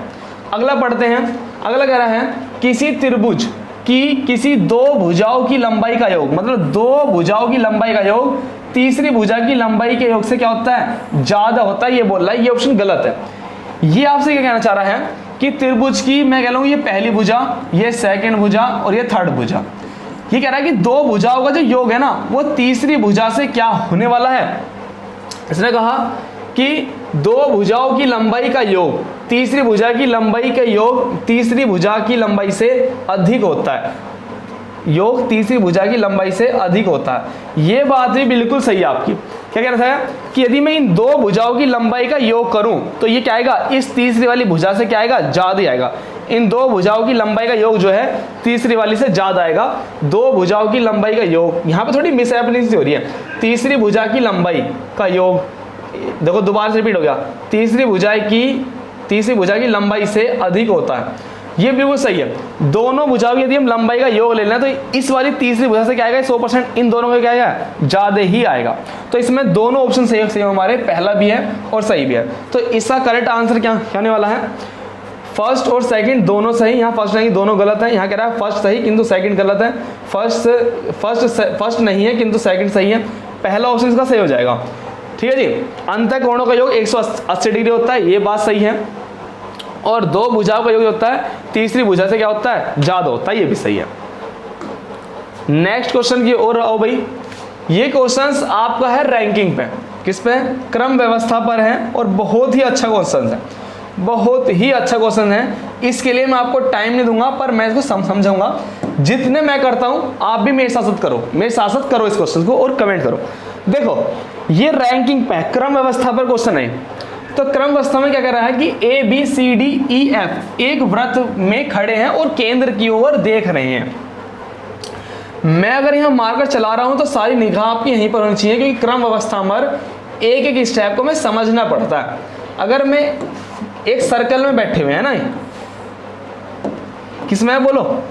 अगला पढ़ते हैं। अगला कह रहा है किसी त्रिभुज की किसी दो भुजाओं की लंबाई का योग, मतलब दो भुजाओं की लंबाई का योग तीसरी भुजा की लंबाई के योग से क्या होता है, ज्यादा होता है। ये बोल रहा है, ये ऑप्शन गलत है। ये आपसे क्या कहना चाह रहा है कि त्रिभुज की, मैं कह रहा हूं ये पहली भुजा, ये सेकंड भुजा और ये थर्ड भुजा, ये कह रहा है कि दो भुजाओं का जो योग है ना वो तीसरी भुजा से क्या होने वाला है। इसने कहा कि दो भुजाओं की लंबाई का योग तीसरी भुजा की लंबाई का योग तीसरी भुजा की लंबाई से अधिक होता है। योग तीसरी भुजा की लंबाई से अधिक होता है। ये बात भी बिल्कुल सही है आपकी। क्या कह रहा था कि यदि मैं इन दो भुजाओं की लंबाई का योग करूं तो ये क्या आएगा, इस तीसरी वाली भुजा से क्या आएगा, ज्यादा आएगा। इन दो भुजाओं की लंबाई का योग जो है तीसरी वाली से ज्यादा आएगा। दो भुजाओं की लंबाई का योग, यहाँ पे थोड़ी मिसहैपनिंग हो रही है। तीसरी भुजा की लंबाई का योग, देखो दोबारा से रिपीट हो गया, तीसरी भुजा की लंबाई से अधिक होता है। ये बिल्कुल सही है। दोनों भुजाओं की यदि हम लंबाई का योग ले लें तो इस वाली तीसरी भुजा से क्या आएगा, 100%, इन दोनों का क्या आएगा, ज्यादा ही आएगा। तो इसमें दोनों ऑप्शन सही हमारे, पहला भी है और सही भी है। तो इसका करेक्ट आंसर क्या होने वाला है, फर्स्ट और सेकंड दोनों सही। यहाँ फर्स्ट नहीं, दोनों गलत है। यहाँ कह रहा है फर्स्ट सही किंतु सेकंड गलत है। फर्स्ट नहीं है किंतु सेकंड सही है। पहला ऑप्शन इसका सही हो जाएगा। ठीक है जी। अंतः कोणों का योग 180 डिग्री होता है, ये बात सही है। और दो भुजाओं का योग होता है तीसरी भुजा से क्या होता है, ज्यादा होता है, ये भी सही है। नेक्स्ट क्वेश्चन की ओर आओ भाई। ये क्वेश्चंस आपका है रैंकिंग पे, किस पे, क्रम व्यवस्था पर है, और बहुत ही अच्छा क्वेश्चन है, बहुत ही अच्छा क्वेश्चन है। इसके लिए मैं आपको टाइम नहीं दूंगा, पर मैं इसको समझाऊंगा। जितने मैं करता हूं आप भी मेरे साथ करो इस क्वेश्चन को और कमेंट करो। देखो ये रैंकिंग पे, क्रम व्यवस्था पर क्वेश्चन है। तो क्रम व्यवस्था में क्या कर रहा है कि A B C D E F एक वृत्त में खड़े हैं और केंद्र की ओर देख रहे हैं। मैं अगर यहां मार्कर चला रहा हूं तो सारी निगाह आपकी यहीं पर होनी चाहिए, क्योंकि क्रम व्यवस्था में एक एक स्टेप को मैं समझना पड़ता है। अगर मैं एक सर्कल में बैठे हुए हैं ना, किसमें बोलो,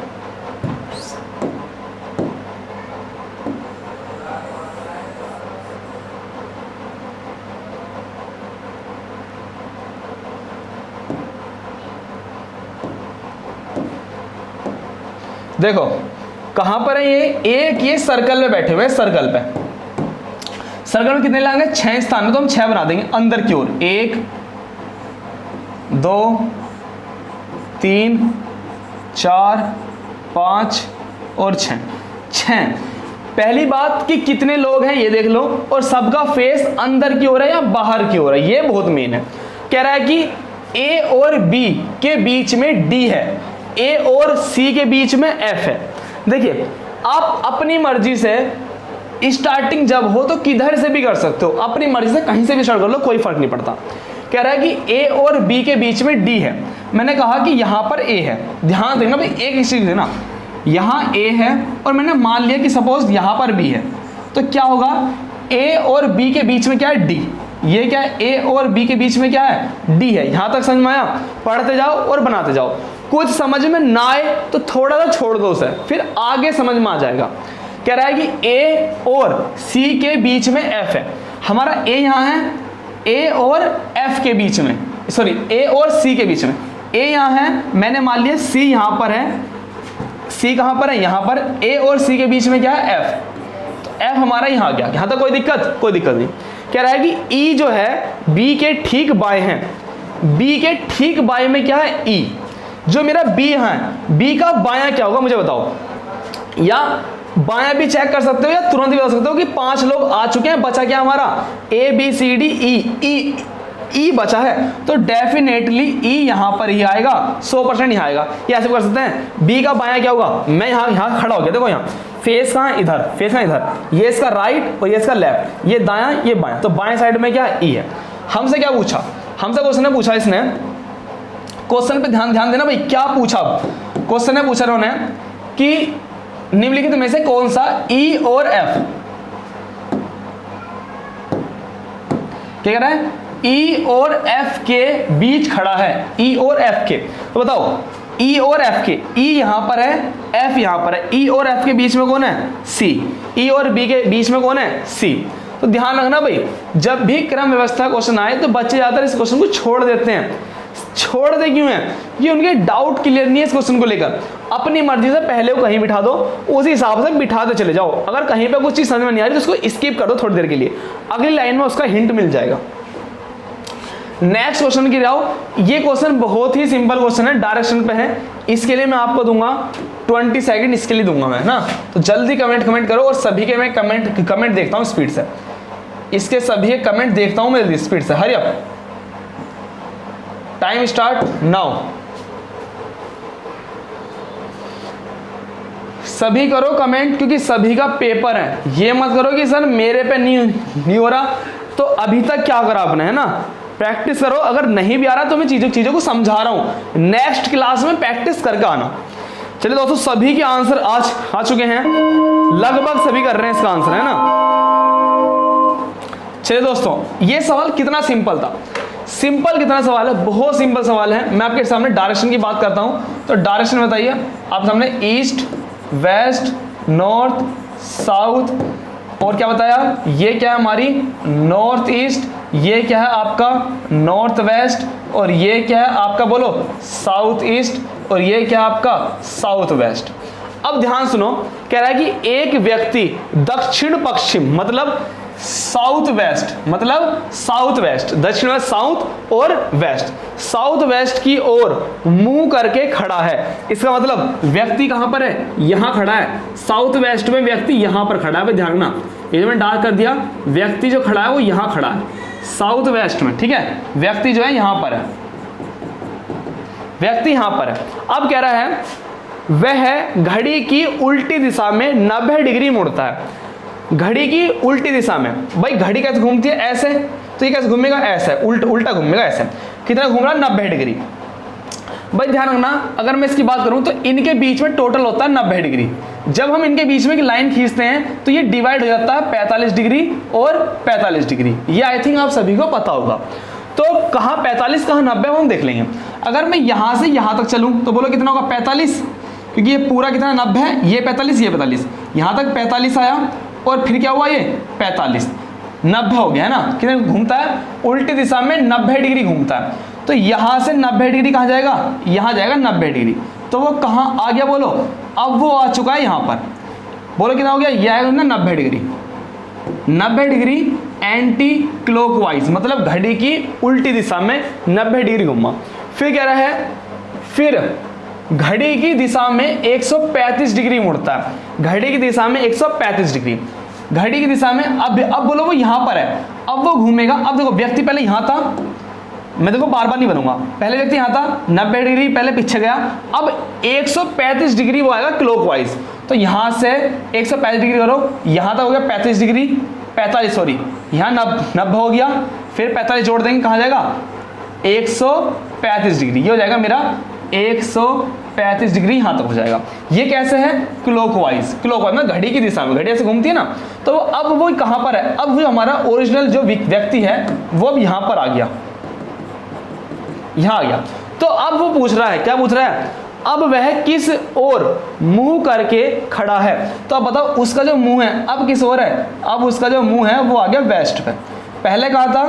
देखो कहां पर है ये सर्कल में बैठे हुए हैं। सर्कल में कितने लाएंगे, 6 स्थान में, तो हम 6 बना देंगे अंदर की ओर। 1 2 3 4 5 और 6। पहली बात कि कितने लोग हैं ये देख लो, और सबका फेस अंदर की ओर है या बाहर की ओर है, ये बहुत मेन है। कह रहा है कि ए और बी के बीच में डी है, ए और सी के बीच में एफ है। देखिए आप अपनी मर्जी से स्टार्टिंग जब हो तो किधर से भी कर सकते हो, अपनी मर्जी से कहीं से भी स्टार्ट कर लो, कोई फर्क नहीं पड़ता। कह रहा है कि ए और बी के बीच में डी है। मैंने कहा कि यहां पर ए है, ध्यान देना भाई, एक चीज है ना, यहां ए है और मैंने मान लिया कि सपोज यहां पर बी है, तो क्या होगा, ए और बी के बीच में क्या है, डी। ये क्या है, ए और बी के बीच में क्या है, डी है। यहां तक समझ में आया, पढ़ते जाओ और बनाते जाओ। कुछ समझ में ना आए तो थोड़ा सा छोड़ दो उसे, फिर आगे समझ में आ जाएगा। कह रहा है कि ए और सी के बीच में एफ है। हमारा ए यहां है, ए और एफ के बीच में, सॉरी ए और सी के बीच में, ए यहाँ है, मैंने मान लिया सी यहाँ पर है, सी कहाँ पर है, यहाँ पर, ए और सी के बीच में क्या है, एफ, तो एफ हमारा यहाँ आ गया, यहाँ तक कोई दिक्कत, कोई दिक्कत नहीं। कह रहा है कि ई जो है बी के ठीक बाएं हैं, बी के ठीक बाएं में क्या है, ई, जो मेरा बी है, बी का बायां क्या होगा मुझे बताओ, या बायां भी चेक कर सकते हो या तुरंत भी बता सकते हो कि 5 लोग आ चुके हैं, बचा क्या हमारा, ए बी सी डी ई, ई बचा है, तो डेफिनेटली ई यहां पर ही आएगा, 100% यहाँ आएगा। ये ऐसे कर सकते हैं, बी का बायां क्या होगा, मैं यहाँ खड़ा हो गया, देखो यहाँ फेस कहाँ इधर, फेस कहाँ इधर, ये इसका राइट और ये इसका लेफ्ट, ये दायां ये बायां, तो बाएं साइड में क्या ई है। हमसे क्या पूछा, हमसे क्वेश्चन ने पूछा, इसने क्वेश्चन पे ध्यान देना भाई, क्या पूछा, क्वेश्चन ने पूछा उन्होंने कि निम्नलिखित में से कौन सा ई और एफ, क्या कह रहा है, ई और एफ के बीच खड़ा है, ई और एफ के, तो बताओ ई और एफ के, ई यहां पर है, एफ यहां पर है, ई और एफ के बीच में कौन है, सी, ई और बी के बीच में कौन है, सी। तो ध्यान रखना भाई, जब भी क्रम व्यवस्था क्वेश्चन आए तो बच्चे ज्यादातर इस क्वेश्चन को छोड़ देते हैं। छोड़ते क्यों हैं, ये उनके डाउट क्लियर नहीं है इस क्वेश्चन को लेकर। अपनी मर्जी से पहले को कहीं बिठा दो, उसी हिसाब से बिठाते चले जाओ। अगर कहीं पे कुछ चीज समझ में नहीं आ रही तो उसको स्किप कर दो थोड़ी देर के लिए, अगली लाइन में उसका हिंट मिल जाएगा। नेक्स्ट क्वेश्चन की राव, ये क्वेश्चन बहुत ही सिंपल क्वेश्चन है, डायरेक्शन पे है, इसके लिए मैं आपको दूंगा 20 सेकंड, इसके लिए दूंगा मैं ना, तो जल्दी कमेंट करो। और सभी के मैं कमेंट देखता हूँ स्पीड से, इसके सभी कमेंट देखता हूँ मैं जल्दी स्पीड से, hurry up, time start now. सभी करो कमेंट, क्योंकि सभी का पेपर है। ये मत करो कि सर मेरे पे नहीं हो रहा, तो अभी तक क्या करा आपने, है ना, प्रैक्टिस करो। अगर नहीं भी आ रहा तो मैं चीजों को समझा रहा हूं, नेक्स्ट क्लास में प्रैक्टिस करके आना। चलिए दोस्तों, सभी के आंसर आज आ चुके हैं, लगभग सभी कर रहे हैं इसका आंसर, है ना। चलिए दोस्तों, ये सवाल कितना सिंपल था, सिंपल कितना सवाल है, बहुत सिंपल सवाल है। मैं आपके सामने डायरेक्शन की बात करता हूं, तो डायरेक्शन बताइए आप सामने, ईस्ट, वेस्ट, नॉर्थ, साउथ, और क्या बताया, ये क्या है हमारी नॉर्थ ईस्ट, ये क्या है आपका नॉर्थ वेस्ट, और ये क्या है आपका बोलो साउथ ईस्ट, और ये क्या है आपका साउथ वेस्ट। अब ध्यान सुनो, कह रहा है कि एक व्यक्ति दक्षिण पश्चिम मतलब साउथ वेस्ट, मतलब साउथ वेस्ट, दक्षिण वेस्ट साउथ और वेस्ट, साउथ वेस्ट की ओर मुंह करके खड़ा है। इसका मतलब व्यक्ति कहां पर है, यहां खड़ा है, साउथ वेस्ट में व्यक्ति यहां पर खड़ा है। ध्यान रखना, ये मैंने डार्क कर दिया, व्यक्ति जो खड़ा है वो यहां खड़ा है साउथ वेस्ट में, ठीक है, व्यक्ति जो है यहां पर है, व्यक्ति यहां पर है। अब कह रहा है वह घड़ी की उल्टी दिशा में 90 डिग्री मुड़ता है। घड़ी की उल्टी दिशा में, भाई घड़ी कैसे घूमती है, ऐसे, तो ये कैसे घूमेगा, ऐसे, उल्टा घूमेगा, ऐसे। कितना घूम रहा है, 90 डिग्री। भाई ध्यान रखना, अगर मैं इसकी बात करूं तो इनके बीच में टोटल होता है 90 डिग्री। जब हम इनके बीच में की लाइन खींचते हैं तो ये डिवाइड हो जाता है 45 डिग्री और 45 डिग्री। ये आई थिंक आप सभी को पता होगा। तो कहाँ 45 कहाँ 90 हम देख लेंगे। अगर मैं यहां से यहां तक चलूं तो बोलो कितना होगा, 45, क्योंकि ये पूरा कितना 90 है, ये 45, ये 45, यहां तक 45 आया, और फिर क्या हुआ, ये 45, 90 हो गया, है ना। कितने घूमता है, उल्टी दिशा में 90 डिग्री घूमता है। तो यहां से 90 डिग्री कहां जाएगा, यहां जाएगा 90 डिग्री। तो वो कहां आ गया बोलो, अब वो आ चुका है यहां पर, बोलो कितना हो गया, यह आएगा ना 90 डिग्री, 90 डिग्री एंटी क्लॉकवाइज, मतलब घड़ी की उल्टी दिशा में 90 डिग्री घूमा। फिर कह रहा है, फिर घड़ी की दिशा में 135 डिग्री मुड़ता है, घड़ी की दिशा में 135 डिग्री, घड़ी की दिशा में। अब बोलो वो यहां पर है, अब वो घूमेगा। अब देखो व्यक्ति पहले यहां था, मैं देखो बार बार नहीं बनूंगा, पहले व्यक्ति यहां था, 90 डिग्री पहले पीछे गया, अब 135 डिग्री वो आएगा क्लॉकवाइज। तो यहां से 135 डिग्री करो, यहां तक हो गया 35 डिग्री, 45 सॉरी, यहां 90 हो गया, फिर 45 जोड़ देंगे, कहां जाएगा 135 डिग्री, ये हो जाएगा मेरा 135 डिग्री, यहां तक हो जाएगा। ये कैसे है, क्लॉकवाइज, क्लॉकवाइज में घड़ी की दिशा में, घड़ी ऐसे घूमती है ना। तो अब वो कहां पर है, अब वो हमारा ओरिजिनल जो व्यक्ति है वो अब यहां पर आ गया, यहां आ गया। तो अब वो पूछ रहा है, क्या पूछ रहा है, अब वह किस ओर मुंह करके खड़ा है। तो अब बताओ उसका जो मुंह है अब किस ओर है, अब उसका जो मुंह है वो आ गया वेस्ट पे। पहले कहा था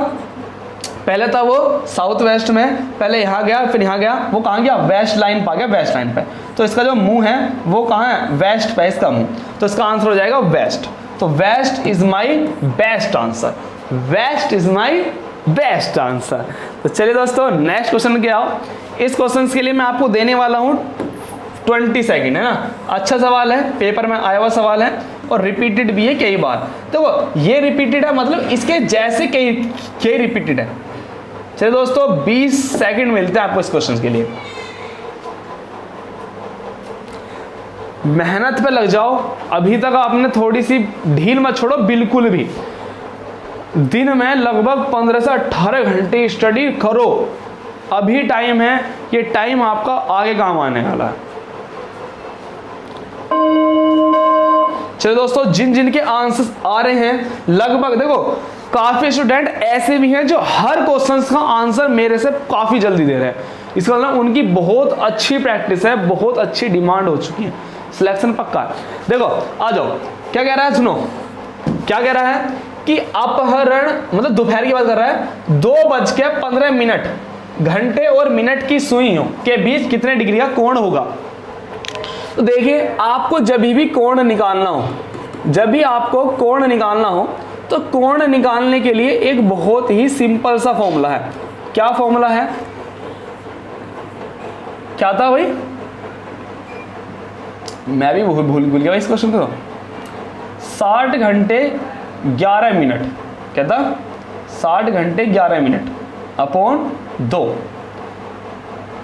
पहले था वो साउथ वेस्ट में, पहले यहाँ गया फिर यहाँ गया, वो कहाँ गया, वेस्ट लाइन पा गया, वेस्ट लाइन पे। तो इसका जो मुंह है वो कहाँ है, वेस्ट पे इसका मुंह, तो इसका आंसर हो जाएगा वेस्ट। तो west is my best answer, west is my best answer. तो चलिए दोस्तों नेक्स्ट क्वेश्चन क्या हो। इस क्वेश्चन के लिए मैं आपको देने वाला हूँ 20 सेकेंड, है ना। अच्छा सवाल है, पेपर में आया हुआ सवाल है और रिपीटेड भी है कई बार। देखो ये रिपीटेड है मतलब इसके जैसे कई रिपीटेड है। चलिए दोस्तों 20 सेकंड मिलते हैं आपको इस क्वेश्चन के लिए, मेहनत पे लग जाओ। अभी तक आपने थोड़ी सी ढील मत छोड़ो बिल्कुल भी। दिन में लगभग 15 से 18 घंटे स्टडी करो, अभी टाइम है, ये टाइम आपका आगे काम आने वाला है। चलो दोस्तों जिन जिन के आंसर्स आ रहे हैं, लगभग देखो काफी स्टूडेंट ऐसे भी हैं जो हर क्वेश्चंस का आंसर मेरे से काफी जल्दी दे रहे हैं। इसका मतलब उनकी बहुत अच्छी प्रैक्टिस है, बहुत अच्छी डिमांड हो चुकी है, सिलेक्शन पक्का है। देखो आ जाओ, क्या कह रहा है, सुनो क्या कह रहा है कि अपहरण मतलब दोपहर की बात कर रहा है, 2:15 घंटे और मिनट की सुइयों के बीच कितने डिग्री का कोण होगा। तो देखिए आपको जब भी कोण निकालना हो, जब भी आपको कोण निकालना हो तो कोण निकालने के लिए एक बहुत ही सिंपल सा फॉर्मूला है। क्या फॉर्मूला है, क्या था भाई, मैं भी भूल गया इस क्वेश्चन को। 60 घंटे 11 मिनट, क्या था, 60 घंटे 11 मिनट अपॉन 2,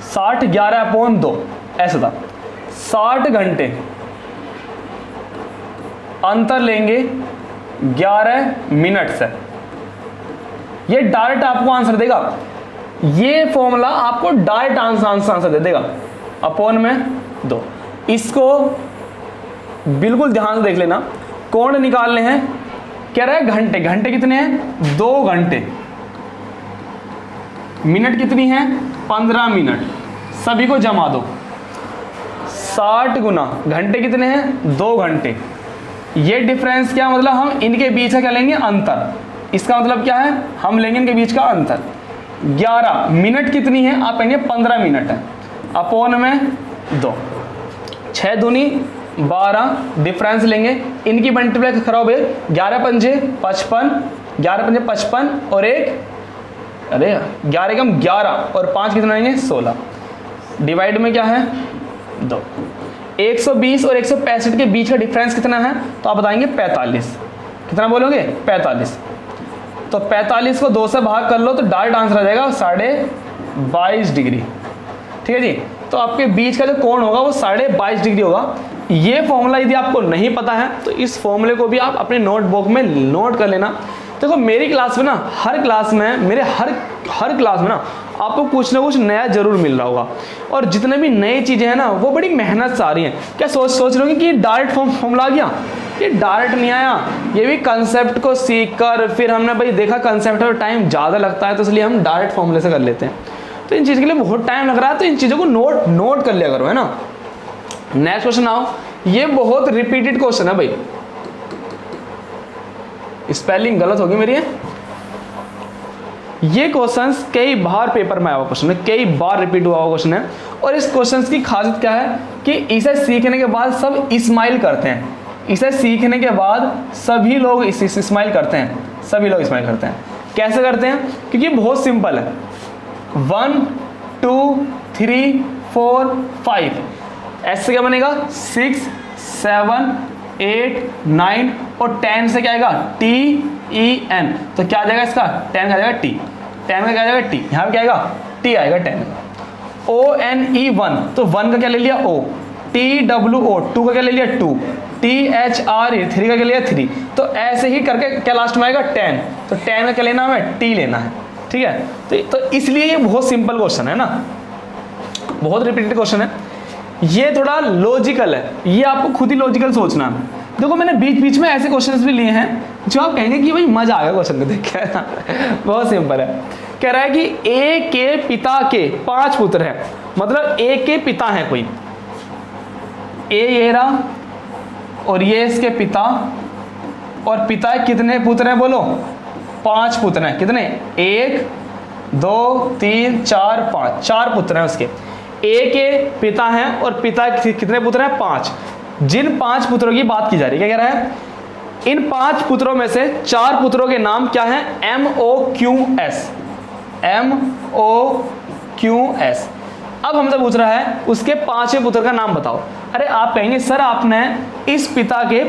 60 11 अपॉन 2 ऐसा था। 60 घंटे अंतर लेंगे 11 मिनट से, ये डायरेक्ट आपको आंसर देगा। ये फॉर्मूला आपको डायरेक्ट आंसर दे देगा, अपॉन में 2। इसको बिल्कुल ध्यान से देख लेना। कोण निकालने हैं, कह रहा है घंटे, घंटे कितने हैं, 2 घंटे। मिनट कितनी है, 15 मिनट। सभी को जमा दो, 60 गुना घंटे कितने हैं, 2 घंटे। ये डिफरेंस क्या मतलब, हम इनके बीच का क्या लेंगे, अंतर। इसका मतलब क्या है, हम लेंगे इनके बीच का अंतर। 11 मिनट कितनी है, आप कहेंगे 15 मिनट है, अपॉन में 2। 6 दूनी 12, डिफरेंस लेंगे, इनकी मल्टीप्लाई खराब है, 11 पंजे 55, 11 पंजे 55 और 11 कम 11 और 5 कितना आएंगे, 16। डिवाइड में क्या है, 2। 120 और 165 के बीच का डिफरेंस कितना है, तो आप बताएंगे 45। कितना बोलोगे, 45। तो 45 को 2 से भाग कर लो तो डायरेक्ट आंसर आ जाएगा 22.5 डिग्री। ठीक है जी। तो आपके बीच का जो कोण होगा वो 22.5 डिग्री होगा। ये फॉर्मूला यदि आपको नहीं पता है तो इस फॉर्मूले को भी आप अपने नोटबुक में नोट कर लेना। देखो मेरी क्लास में ना, हर क्लास में, मेरे हर क्लास में ना आपको कुछ ना कुछ नया जरूर मिल रहा होगा। और जितने भी नई चीज़ें हैं ना वो बड़ी मेहनत से आ रही हैं। क्या सोच रहे हो कि डायरेक्ट फॉर्मूला आ गया, ये डायरेक्ट नहीं आया, ये भी कंसेप्ट को सीख कर फिर हमने भाई देखा कंसेप्ट में टाइम ज़्यादा लगता है तो इसलिए हम डायरेक्ट फॉर्मूले से कर लेते हैं। तो इन चीज़ के लिए बहुत टाइम लग रहा है, तो इन चीज़ों को नोट कर लिया करो, है ना। नेक्स्ट क्वेश्चन आओ, ये बहुत रिपीटेड क्वेश्चन है भाई, स्पेलिंग गलत होगी मेरी। ये क्वेश्चंस कई बार पेपर में आया हुआ क्वेश्चन है, कई बार रिपीट हुआ हुआ क्वेश्चन है। और इस क्वेश्चंस की खासियत क्या है कि इसे सीखने के बाद सब स्माइल करते हैं। इसे सीखने के बाद सभी लोग इस स्माइल करते हैं, सभी लोग स्माइल करते हैं। कैसे करते हैं, क्योंकि बहुत सिंपल है। 1 2 3 4 5 ऐसे क्या बनेगा, 6 7 8 9 और 10 से क्या आएगा, TEN। तो क्या आ जाएगा इसका, 10 का आ जाएगा T, 10 का क्या आ जाएगा T, यहाँ पे क्या आएगा, T आएगा 10 का। ONE 1, तो 1 का क्या ले लिया O, TWO 2 का क्या ले लिया 2, THRE 3 का क्या लिया 3। तो ऐसे ही करके क्या लास्ट में आएगा 10, तो 10 का क्या लेना है, T लेना है। ठीक है, तो इसलिए ये बहुत सिंपल क्वेश्चन है ना, बहुत रिपीटेड क्वेश्चन है। ये थोड़ा लॉजिकल है, ये आपको खुद ही लॉजिकल सोचना है। देखो मैंने बीच बीच में ऐसे क्वेश्चंस भी लिए हैं जो आप कहेंगे कि भाई मजा आ गया क्वेश्चन को देख के। बहुत सिंपल है। कह रहा है कि ए के पिता के 5 पुत्र हैं, मतलब ए के पिता हैं कोई, ए ये रहा और ये इसके पिता, और पिता कितने पुत्र हैं बोलो, 5 पुत्र हैं। कितने, 1 2 3 4 5, 4 पुत्र हैं उसके। ए के पिता हैं और पिता कितने पुत्र हैं? 5। जिन 5 पुत्रों की बात की जा रही है, क्या कह रहा है? इन 5 पुत्रों में से 4 पुत्रों के नाम क्या हैं? MOQS, MOQS। अब हमसे पूछ रहा है उसके 5वें पुत्र का नाम बताओ। अरे आप कहेंगे सर आपने इस पिता के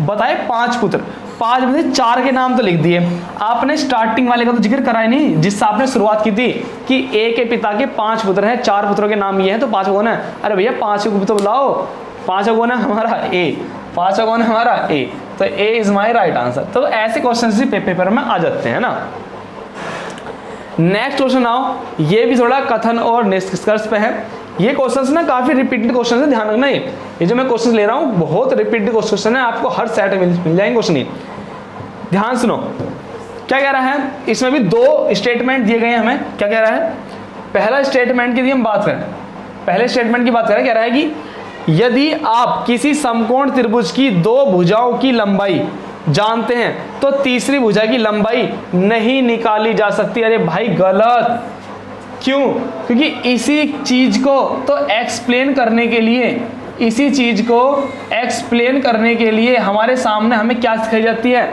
बताए 5 पुत्र, 5 में से 4 के नाम तो लिख दिए, आपने स्टार्टिंग वाले का तो जिक्र करा ही नहीं जिससे आपने शुरुआत की थी कि ए के पिता के 5 पुत्र हैं, 4 पुत्रों के नाम ये हैं, तो 5 कौन है? अरे भैया 5 को तो बुलाओ। 5 कौन है? हमारा ए। 5 कौन है? हमारा ए। तो ए इज माई राइट आंसर। तो ऐसे क्वेश्चन भी पेपर में आ जाते हैं ना। नेक्स्ट क्वेश्चन आओ, ये भी थोड़ा कथन और निष्कर्ष पे है। ये क्वेश्चंस ना काफी रिपीटेड क्वेश्चन है, ध्यान रखना। ये जो मैं क्वेश्चन ले रहा हूँ बहुत रिपीटेड क्वेश्चन है, आपको हर सेट में मिल जाएंगे क्वेश्चन। ये ध्यान सुनो क्या कह रहा है। इसमें भी 2 स्टेटमेंट दिए गए हैं हमें। क्या कह रहा है? पहला स्टेटमेंट की यदि हम बात करें, पहले स्टेटमेंट की बात करें, कह रहा है कि यदि आप किसी समकोण त्रिभुज की 2 भुजाओं की लंबाई जानते हैं तो तीसरी भुजा की लंबाई नहीं निकाली जा सकती। अरे भाई गलत। क्यों? क्योंकि इसी चीज को तो एक्सप्लेन करने के लिए, इसी चीज को एक्सप्लेन करने के लिए हमारे सामने हमें क्या सिखाई जाती है?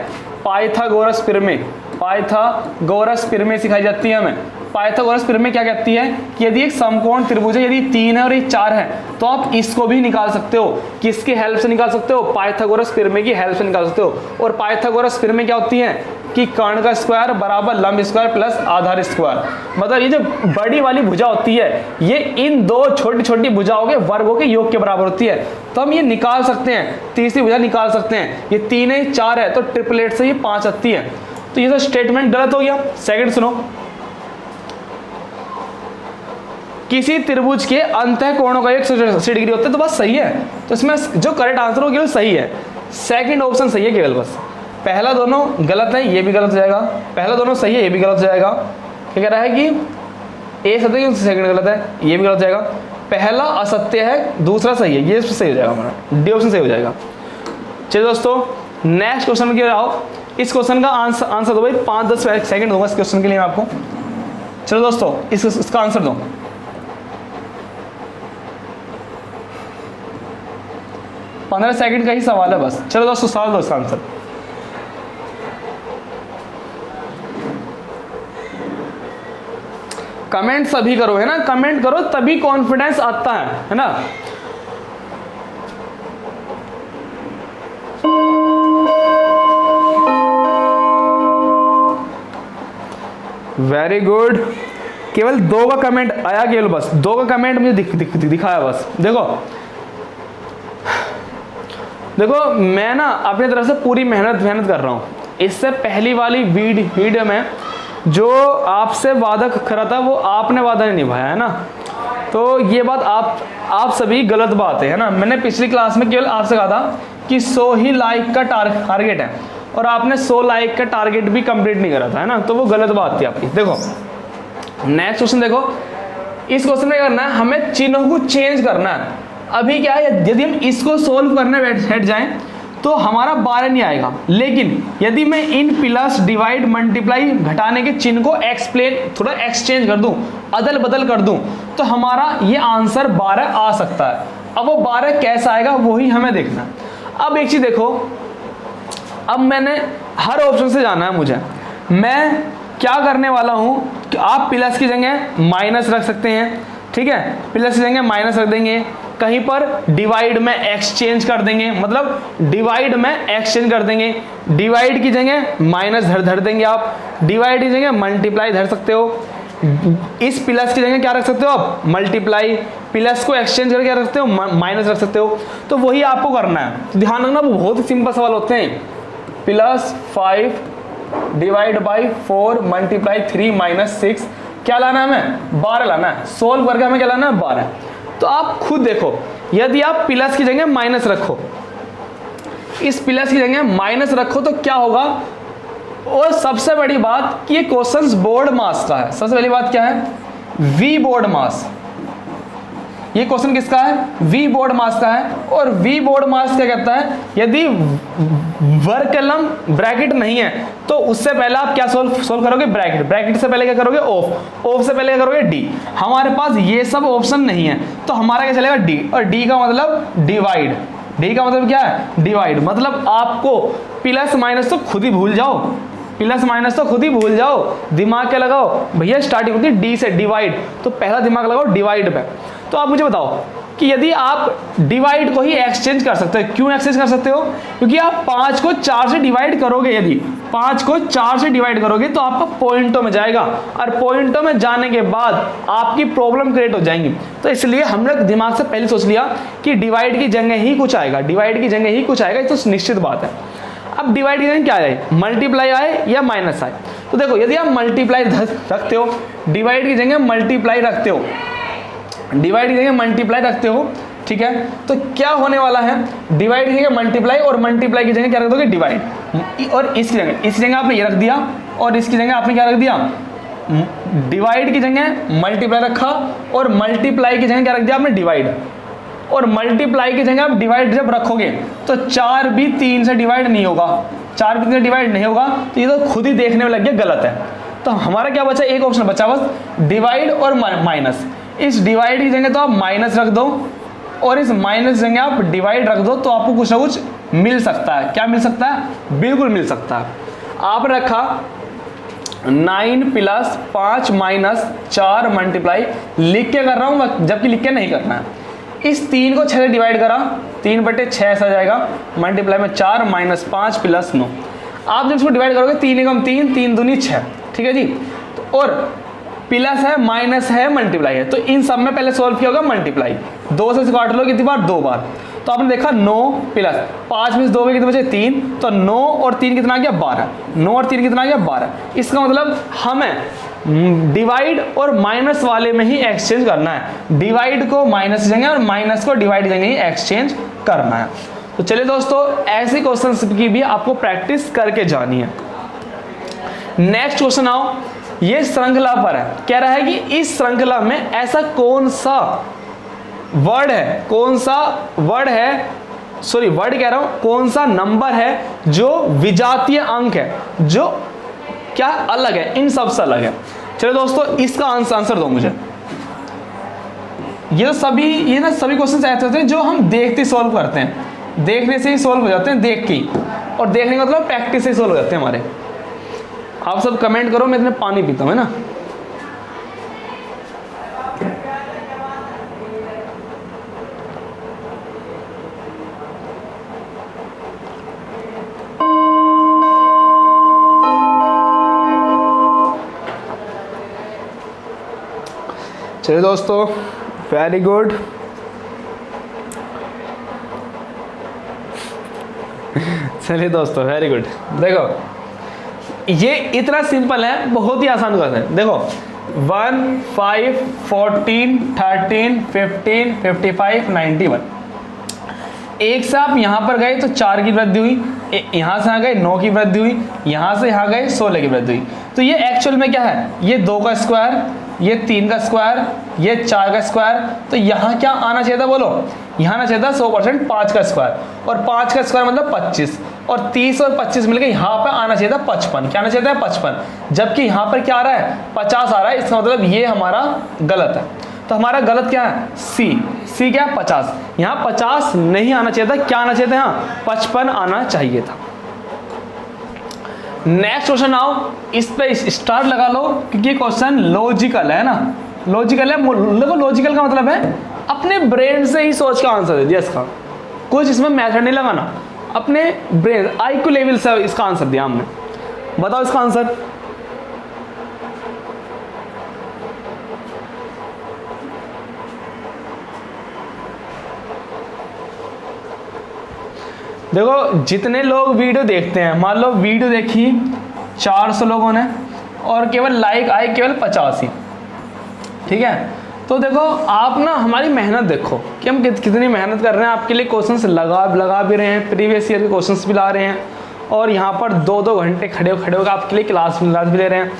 पाइथागोरस प्रमेय। पाइथागोरस प्रमेय सिखाई जाती है हमें। पाइथागोरस प्रमेय क्या कहती है कि यदि एक समकोण त्रिभुज है, यदि 3 है और ये 4 है, तो आप इसको भी निकाल सकते हो। किसकी हेल्प से निकाल सकते हो? पाइथागोरस प्रमेय की हेल्प से निकाल सकते हो। और पाइथागोरस प्रमेय क्या होती है कि कर्ण का स्क्वायर बराबर लंब स्क्वायर प्लस आधार स्क्वायर। मतलब ये जो बड़ी वाली भुजा होती है ये इन 2 छोटी छोटी भुजाओं के वर्गों के योग के बराबर होती है। तो हम ये निकाल सकते हैं, तीसरी भुजा निकाल सकते हैं। ये 3 है 4 है तो ट्रिपलेट से ये 5 आती है। तो ये तो स्टेटमेंट गलत हो गया। सेकंड सुनो, किसी त्रिभुज के अंतः कोणों का 180 डिग्री होता है, तो बस सही है। तो इसमें जो करेक्ट आंसर हो केवल सही है, सेकंड ऑप्शन सही है केवल। बस पहला दोनों गलत है, ये भी गलत हो जाएगा। पहला दोनों सही है, ये भी गलत हो जाएगा। क्या कह रहा है कि ए सत्य है, सेकंड गलत है, ये भी गलत हो जाएगा। पहला असत्य है, दूसरा सही है, ये सही हो जाएगा। हमारा डी ऑप्शन सही हो जाएगा। चलिए दोस्तों नेक्स्ट क्वेश्चन की ओर आओ। इस क्वेश्चन का आंसर दो भाई, 5-10 सेकंड दूंगा इस क्वेश्चन के लिए मैं आपको। चलो दोस्तों इसका आंसर दो। 15 सेकंड का ही सवाल है बस। चलो दोस्तों सवाल दो इसका आंसर। कमेंट सभी करो, है ना, कमेंट करो तभी कॉन्फिडेंस आता है ना। Very good. केवल 2 का कमेंट आया, केवल बस 2 का कमेंट मुझे दिखाया बस। देखो मैं ना अपनी तरफ से पूरी मेहनत कर रहा हूँ। इससे पहली वाली वीडियो में जो आपसे वादा करा था वो आपने वादा नहीं निभाया, है ना। तो ये बात आप सभी गलत बात है ना। मैंने पिछली क्लास में केवल आपसे कहा था कि 100 ही लाइक का टारगेट है और आपने 100 लाइक का टारगेट भी कंप्लीट नहीं करा था, है ना। तो वो गलत बात थी आपकी। देखो नेक्स्ट क्वेश्चन देखो। इस क्वेश्चन में करना है हमें चिन्हों को चेंज करना है। अभी क्या है, यदि हम इसको सोल्व करने बैठ जाएं तो हमारा 12 नहीं आएगा, लेकिन यदि मैं इन प्लस डिवाइड मल्टीप्लाई घटाने के चिन्ह को थोड़ा एक्सचेंज कर दूं, अदल बदल कर दूं, तो हमारा ये आंसर 12 आ सकता है। अब वो 12 कैसा आएगा वही हमें देखना है। अब एक चीज देखो, अब मैंने हर ऑप्शन से जाना है मुझे। मैं क्या करने वाला हूं कि आप प्लस की जगह माइनस रख सकते हैं, ठीक है, प्लस की जगह माइनस रख देंगे। कहीं पर डिवाइड में एक्सचेंज कर देंगे, मतलब डिवाइड में एक्सचेंज कर देंगे। डिवाइड की जगह माइनस धर देंगे आप, डिवाइड की जगह मल्टीप्लाई धर सकते हो। इस प्लस की जगह क्या रख सकते हो आप? मल्टीप्लाई। प्लस को एक्सचेंज करके रख सकते हो, माइनस रख सकते हो। तो वही आपको करना है। तो ध्यान रखना, वो बहुत ही सिंपल सवाल होते हैं। +5 डिवाइड बाई 4 मल्टीप्लाई 3 माइनस 6 क्या लाना है हमें? 12 लाना है। सोल्व करके हमें क्या लाना है? 12। तो आप खुद देखो, यदि आप प्लस की जगह माइनस रखो, इस प्लस की जगह माइनस रखो तो क्या होगा। और सबसे बड़ी बात कि ये क्वेश्चंस बोर्ड मास का है। सबसे पहली बात क्या है? वी बोर्ड मास। ये क्वेश्चन किसका है, वी बोर्ड मास का है। और वी बोर्ड मास क्या कहता है, यदि वर्ग कलम ब्रैकेट नहीं है तो उससे पहले आप क्या सोल्व करोगे, ब्रैकेट, ब्रैकेट से पहले क्या करोगे, ऑफ, ऑफ से पहले क्या करोगे, डी। हमारे पास ये सब ऑप्शन नहीं है तो हमारा क्या चलेगा, डी। और डी का मतलब डिवाइड, डी का मतलब क्या है, डिवाइड। मतलब आपको प्लस माइनस तो खुद ही भूल जाओ, प्लस माइनस तो खुद ही भूल जाओ, दिमाग क्या लगाओ भैया, स्टार्टिंग होती है डी से, डिवाइड, तो पहला दिमाग लगाओ डिवाइड पे। तो आप मुझे बताओ कि यदि आप डिवाइड को ही एक्सचेंज कर सकते हो, क्यों एक्सचेंज कर सकते हो, क्योंकि आप 5 को 4 से डिवाइड करोगे, यदि 5 को 4 से डिवाइड करोगे तो आपका पॉइंटों में जाएगा, और पॉइंटों में जाने के बाद आपकी प्रॉब्लम क्रिएट हो जाएंगी। तो इसलिए हमने दिमाग से पहले सोच लिया कि डिवाइड की जगह ही कुछ आएगा, डिवाइड की जगह ही कुछ आएगा, ये तो निश्चित बात है। अब डिवाइड की जगह क्या आए, मल्टीप्लाई आए या माइनस आए। तो देखो यदि आप मल्टीप्लाई रखते हो, डिवाइड की जगह मल्टीप्लाई रखते हो, डिवाइड की जगह मल्टीप्लाई रखते हो, ठीक है, तो क्या होने वाला है, डिवाइड की जगह मल्टीप्लाई और मल्टीप्लाई की जगह क्या रख दोगे, डिवाइड। और इसकी जगह आपने ये रख दिया, और इसकी जगह आपने क्या रख दिया, डिवाइड की जगह मल्टीप्लाई रखा, और मल्टीप्लाई की जगह क्या रख दिया आपने, डिवाइड। और मल्टीप्लाई की जगह आप डिवाइड जब रखोगे तो 4 भी 3 से डिवाइड नहीं होगा, 4 भी 3 से डिवाइड नहीं होगा, तो ये तो खुद ही देखने में लग गया गलत है। तो हमारा क्या बचा, एक ऑप्शन बचा बस, डिवाइड और माइनस। इस डिवाइड की जगह तो आप माइनस रख दो, और इस माइनस की जगह आप डिवाइड रख दो, तो आपको कुछ ना कुछ मिल सकता है। क्या मिल सकता है, बिल्कुल मिल सकता है। आप रखा 9 + 5 - 4 मल्टीप्लाई, लिख के कर रहा हूँ जबकि लिख के नहीं करना है। इस 3 को 6 से डिवाइड करा, 3/6 ऐसा जाएगा, मल्टीप्लाई में 4 - 5 + 9। आप जब इसको डिवाइड करोगे 3 एकम 3, 3 दूनी 6, ठीक है जी। तो और प्लस है, माइनस है, मल्टीप्लाई है, तो इन सब में पहले सॉल्व किया होगा मल्टीप्लाई। 2 से काट लो कितनी बार, 2 बार। तो आपने देखा 9 + 5 में 2 में कितने बचे, 3, तो 9 और 3 कितना आ गया, 12। 9 और 3 कितना आ गया, 12। इसका मतलब हमें डिवाइड और माइनस वाले में ही एक्सचेंज करना है, डिवाइड को माइनस जगह और माइनस को डिवाइड जगह ही एक्सचेंज करना है। तो चलिए दोस्तों, ऐसे क्वेश्चन की भी आपको प्रैक्टिस करके जानी है। नेक्स्ट क्वेश्चन आओ, ये श्रृंखला पर है, कह रहा है कि इस श्रृंखला में ऐसा कौन सा वर्ड है, कौन सा वर्ड है, सॉरी वर्ड कह रहा हूं, कौन सा नंबर है जो विजातीय अंक है, जो क्या अलग है, इन सब से अलग है। चलो दोस्तों, इसका आंसर दो मुझे। ये ना सभी क्वेश्चन ऐसे होते हैं जो हम देखते सॉल्व करते हैं, देखने से ही सॉल्व हो जाते हैं, देख के, और देखने का मतलब प्रैक्टिस से ही सॉल्व हो जाते हैं हमारे। आप सब कमेंट करो, मैं इतने पानी पीता हूं, है ना। चलिए दोस्तों, वेरी गुड। चलिए दोस्तों, वेरी गुड। देखो ये इतना सिंपल है, बहुत ही आसान क्वेश्चन है। देखो 1, 5, 14, 13, 15, 55, 91। एक से आप यहां पर गए तो 4 की वृद्धि हुई, यहां से आ गए 9 की वृद्धि हुई, यहां से यहां गए 16 की वृद्धि हुई। तो ये एक्चुअल में क्या है, ये 2 का स्क्वायर, ये 3 का स्क्वायर, ये 4 का स्क्वायर। तो यहाँ क्या आना चाहिए था, बोलो, यहाँ आना चाहिए था 100% 5 का स्क्वायर, और 5 का स्क्वायर मतलब 25, और 30 और 25 मिलकर यहाँ पे आना चाहिए था 55। क्या आना चाहिए था, 55, जबकि यहाँ पर क्या आ रहा है, 50 आ रहा है। इसका मतलब ये हमारा गलत है। तो हमारा गलत क्या है, सी क्या है, 50। यहाँ 50 नहीं आना चाहिए था, क्या आना चाहिए था, यहाँ 55 आना चाहिए था। नेक्स्ट क्वेश्चन आओ, इस पे स्टार लगा लो क्योंकि ये क्वेश्चन लॉजिकल है ना, लॉजिकल है। देखो लॉजिकल का मतलब है अपने ब्रेन से ही सोच का आंसर दे दिया इसका, कुछ इसमें मेथड नहीं लगाना, अपने ब्रेन IQ लेवल से इसका आंसर दिया हमने। बताओ इसका आंसर। देखो जितने लोग वीडियो देखते हैं, मान लो वीडियो देखी 400 लोगों ने और केवल लाइक आए केवल 85, ठीक है। तो देखो आप ना हमारी मेहनत देखो कि हम कितनी मेहनत कर रहे हैं, आपके लिए क्वेश्चंस लगा भी रहे हैं, प्रीवियस ईयर के क्वेश्चंस भी ला रहे हैं, और यहाँ पर 2-2 घंटे खड़े होकर आपके लिए क्लास भी ले रहे हैं।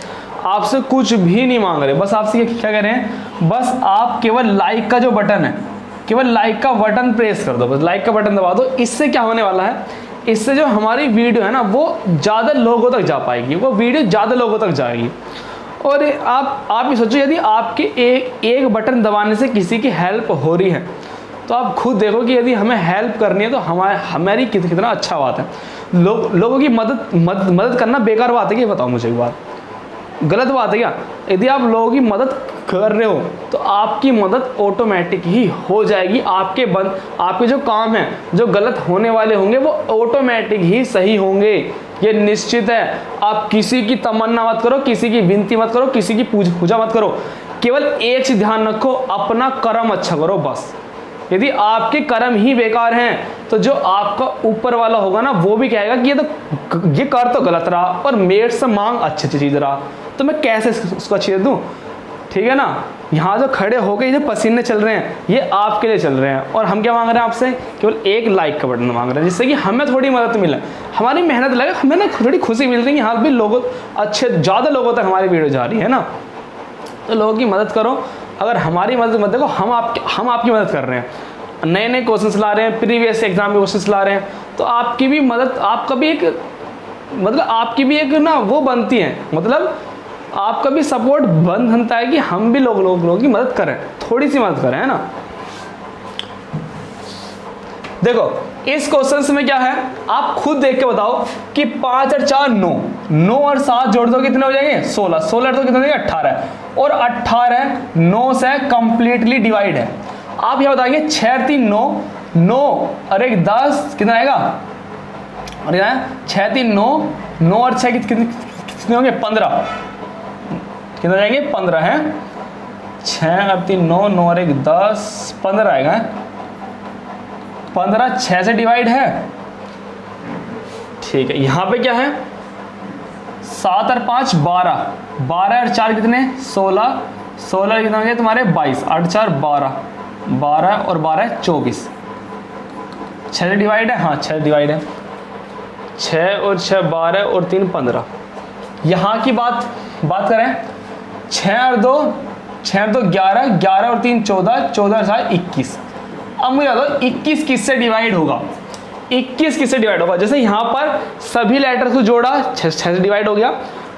आपसे कुछ भी नहीं मांग रहे, बस आपसे क्या कह रहे हैं, बस आप केवल लाइक का जो बटन है, केवल लाइक का बटन प्रेस कर दो, बस लाइक का बटन दबा दो। इससे क्या होने वाला है, इससे जो हमारी वीडियो है ना वो ज़्यादा लोगों तक जा पाएगी, वो वीडियो ज़्यादा लोगों तक जाएगी। और आप ही सोचो, यदि आपके एक बटन दबाने से किसी की हेल्प हो रही है, तो आप खुद देखो कि यदि हमें हेल्प करनी है तो हमारी कितना अच्छा बात है। लोगों की मदद करना बेकार बात है क्या, बताओ मुझे एक बात, गलत बात है क्या? यदि आप लोगों की मदद कर रहे हो तो आपकी मदद ऑटोमेटिक ही हो जाएगी। आपके जो काम हैं, जो गलत होने वाले होंगे वो ऑटोमेटिक ही सही होंगे, ये निश्चित है। आप किसी की तमन्ना मत करो, किसी की विनती मत करो, किसी की पूजा मत करो, केवल एक चीज ध्यान रखो, अपना कर्म अच्छा करो बस। यदि आपके कर्म ही बेकार हैं तो जो आपका ऊपर वाला होगा ना वो भी कहेगा कि ये कर तो गलत रहा और मेरे से मांग अच्छी चीज रहा, तो मैं कैसे उसको अच्छी दे दूँ, ठीक है ना। यहाँ जो खड़े हो गए, जो पसीने चल रहे हैं, ये आपके लिए चल रहे हैं, और हम क्या मांग रहे हैं आपसे, केवल एक लाइक का बटन मांग रहे हैं, जिससे कि हमें थोड़ी मदद मिले, हमारी मेहनत लगे, हमें ना थोड़ी खुशी मिल रही है, यहाँ भी लोगों ज़्यादा लोगों तक हमारी वीडियो जा रही है ना। तो लोगों की मदद करो। अगर हमारी मदद मत देखो, हम आपकी मदद कर रहे हैं, नए नए क्वेश्चंस ला रहे हैं, प्रीवियस एग्जाम के क्वेश्चंस ला रहे हैं, तो आपकी भी मदद, आपका भी एक आपकी भी एक ना वो बनती है, मतलब आपका भी सपोर्ट बनता है कि हम भी लोगों की मदद करें, थोड़ी सी मदद करें, है ना। देखो इस क्वेश्चन में क्या है, आप खुद देख के बताओ कि 5 और 4 9, 9 और 7 जोड़ दो कितने हो जाएंगे 16, 16 तो कितने हो जाएंगे 18, और 18 9 से कंप्लीटली डिवाइड है। आप यह बताएंगे 6 और 3 9, 9 और 1 10, कितना आएगा, और 6 3 9, 9 और 6 कितने होंगे 15, कितने जाएंगे 15 है, 6 और 3 9, 9 और 1 10, 15 आएगा, 15 6 से डिवाइड है, ठीक है। यहाँ पे क्या है 7 और 5 12, 12 और 4 कितने 16, 16 कितने होंगे तुम्हारे 22, 8 4 12, 12 और 12 24, 6 से डिवाइड है, हाँ 6 से डिवाइड है, 6 और 6 12 और 3 15। यहाँ की बात करें 6 और 2 11, 11 और 3 14, 14 और 7 21। अब मुझे बताओ 21 किससे डिवाइड होगा, 21 किससे डिवाइड होगा। जैसे यहाँ पर सभी लेटर्स को जोड़ा 6 से डिवाइड हो गया,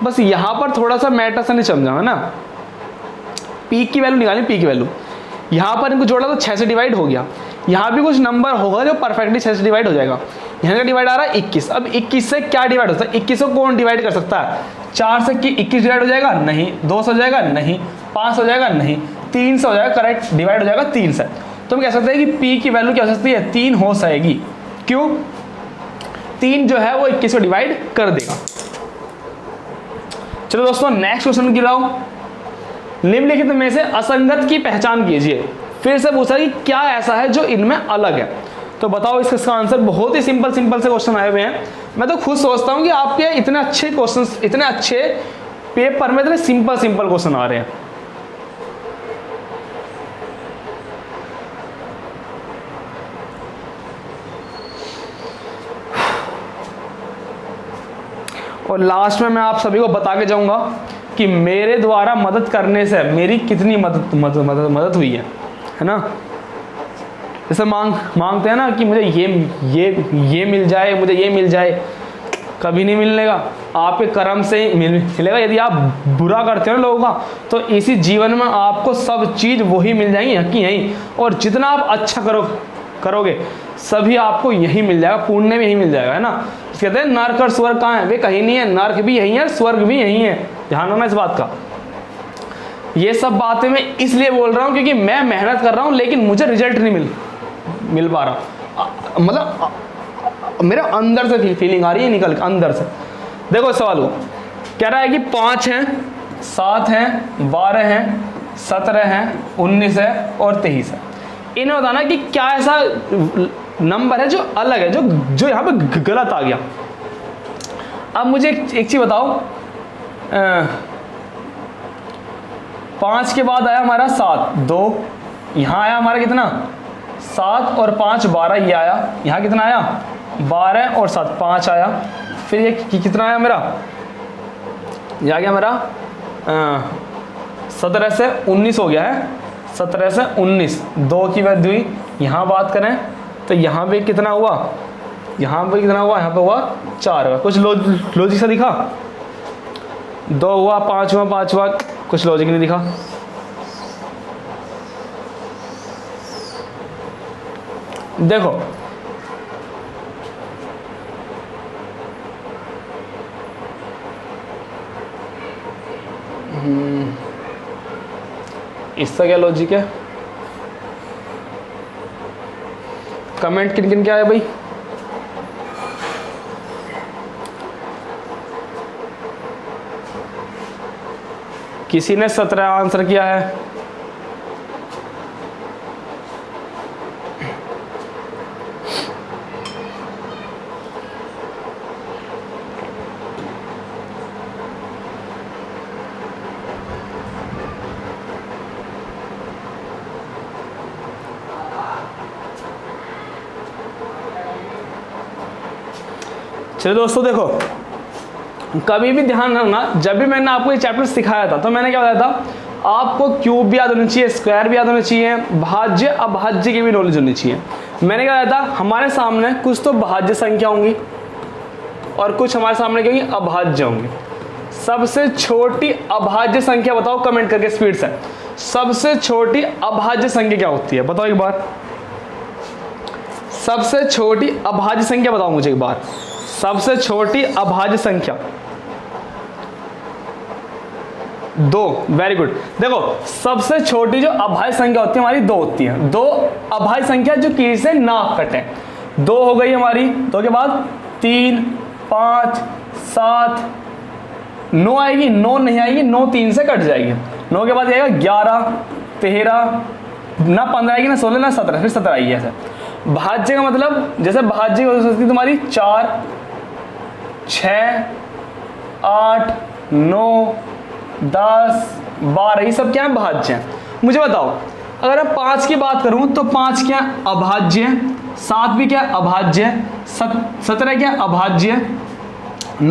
बस यहाँ पर थोड़ा सा मैटर से नहीं समझा है ना, पी की वैल्यू निकालें, पी की वैल्यू यहाँ पर इनको जोड़ा तो 6 से डिवाइड हो गया, यहाँ भी कुछ नंबर होगा जो परफेक्टली 6 से डिवाइड हो जाएगा। यहाँ का डिवाइड आ रहा है 21, अब 21 से क्या डिवाइड होता है, 21 को कौन डिवाइड कर सकता है, 4 से 21 डिवाइड हो जाएगा नहीं, 2 से हो जाएगा नहीं, 5 हो जाएगा नहीं, 3 से हो जाएगा, करेक्ट डिवाइड हो जाएगा 3 से। तो हम कह सकते हैं कि पी की वैल्यू क्या हो सकती है 3 हो जाएगी, क्यों 3 जो है वो 21 को डिवाइड कर देगा। चलो दोस्तों नेक्स्ट क्वेश्चन की लाओ, निम्नलिखित में से असंगत की पहचान कीजिए। फिर से पूछा कि क्या ऐसा है जो इनमें अलग है, तो बताओ इसका आंसर। बहुत ही सिंपल से क्वेश्चन आए हुए हैं, मैं तो खुद सोचता हूं कि आपके इतने अच्छे क्वेश्चंस, इतने अच्छे पेपर में इतने सिंपल क्वेश्चन आ रहे हैं। और लास्ट में मैं आप सभी को बता के जाऊंगा कि मेरे द्वारा मदद करने से मेरी कितनी मदद हुई है ना। जैसे मांगते हैं ना कि मुझे ये मिल जाए, मुझे ये मिल जाए, कभी नहीं मिलने का, आपके कर्म से ही मिलेगा। यदि आप बुरा करते हो ना लोगों का, तो इसी जीवन में आपको सब चीज़ वही मिल जाएंगी यहीं, और जितना आप अच्छा करोगे सभी आपको यही मिल जाएगा, पुण्य में यही मिल जाएगा, है ना। कहते हैं नरक और स्वर्ग कहाँ है, वे कहीं नहीं है, नरक भी यही है, स्वर्ग भी यही है, ध्यान होना इस बात का। ये सब बातें मैं इसलिए बोल रहा हूँ क्योंकि मैं मेहनत कर रहा हूँ लेकिन मुझे रिजल्ट नहीं मिल पा रहा, मतलब मेरे अंदर से फीलिंग आ रही है निकल अंदर से। देखो इस सवाल को कह रहा है कि 5 हैं, 7 हैं, 12 हैं, 17 हैं, 19 है और 23 है। इन्हें बताना कि क्या ऐसा नंबर है जो अलग है, जो यहाँ पे गलत आ गया। अब मुझे एक चीज बताओ, 5 के बाद आया हमारा 7, 2 यहाँ आया हमारा कितना 7 और 5 12, ये आया, यहाँ कितना आया 12 और 7 5 आया, फिर ये कितना आया मेरा, ये आ गया मेरा 17 से 19 हो गया है, 17 से 19, 2 की वृद्धि हुई। यहाँ बात करें तो यहाँ पे कितना हुआ, यहाँ पे कितना हुआ, यहाँ पे हुआ 4 हुआ। कुछ लॉजिक सा दिखा, 2 हुआ, 5 हुआ, 5 हुआ, कुछ लॉजिक नहीं दिखा। देखो इसका क्या लॉजिक है, कमेंट किन किन क्या है भाई। किसी ने 17 आंसर किया है, चलो दोस्तों देखो, कभी भी ध्यान रखना, जब भी मैंने आपको ये चैप्टर सिखाया था तो मैंने क्या बताया था, आपको क्यूब भी याद होनी चाहिए, स्क्वायर भी याद होना चाहिए, भाज्य अभाज्य की भी नॉलेज होनी चाहिए। मैंने क्या बताया था, हमारे सामने कुछ तो भाज्य संख्या होंगी और कुछ हमारे सामने क्या होंगी, अभाज्य होंगी। सबसे छोटी अभाज्य संख्या बताओ कमेंट करके स्पीड से, सबसे छोटी अभाज्य संख्या क्या होती है बताओ एक बार, सबसे छोटी अभाज्य संख्या बताओ मुझे एक बार, सबसे छोटी अभाज्य संख्या 2। Very good. देखो सबसे छोटी जो अभाज्य संख्या होती है हमारी 2 होती है, 2 अभाज्य संख्या जो किसी से ना कटे। 2 हो गई हमारी, 2 के बाद 3, 5, 7, 9 आएगी, 9 नहीं आएगी, 9 3 से कट जाएगी। 9 के बाद आएगा 11, 13, ना 15 आएगी, ना 16, ना 17, फिर 17 आएगी। ऐसे भाज्य का मतलब, जैसे भाज्य हो सकती है तुम्हारी 4, 6, 8, 9, 10, 12, ये सब क्या है, भाज्य हैं। मुझे बताओ अगर मैं 5 की बात करूं तो 5 क्या अभाज्य है, 7 भी क्या अभाज्य है, 17 क्या अभाज्य है,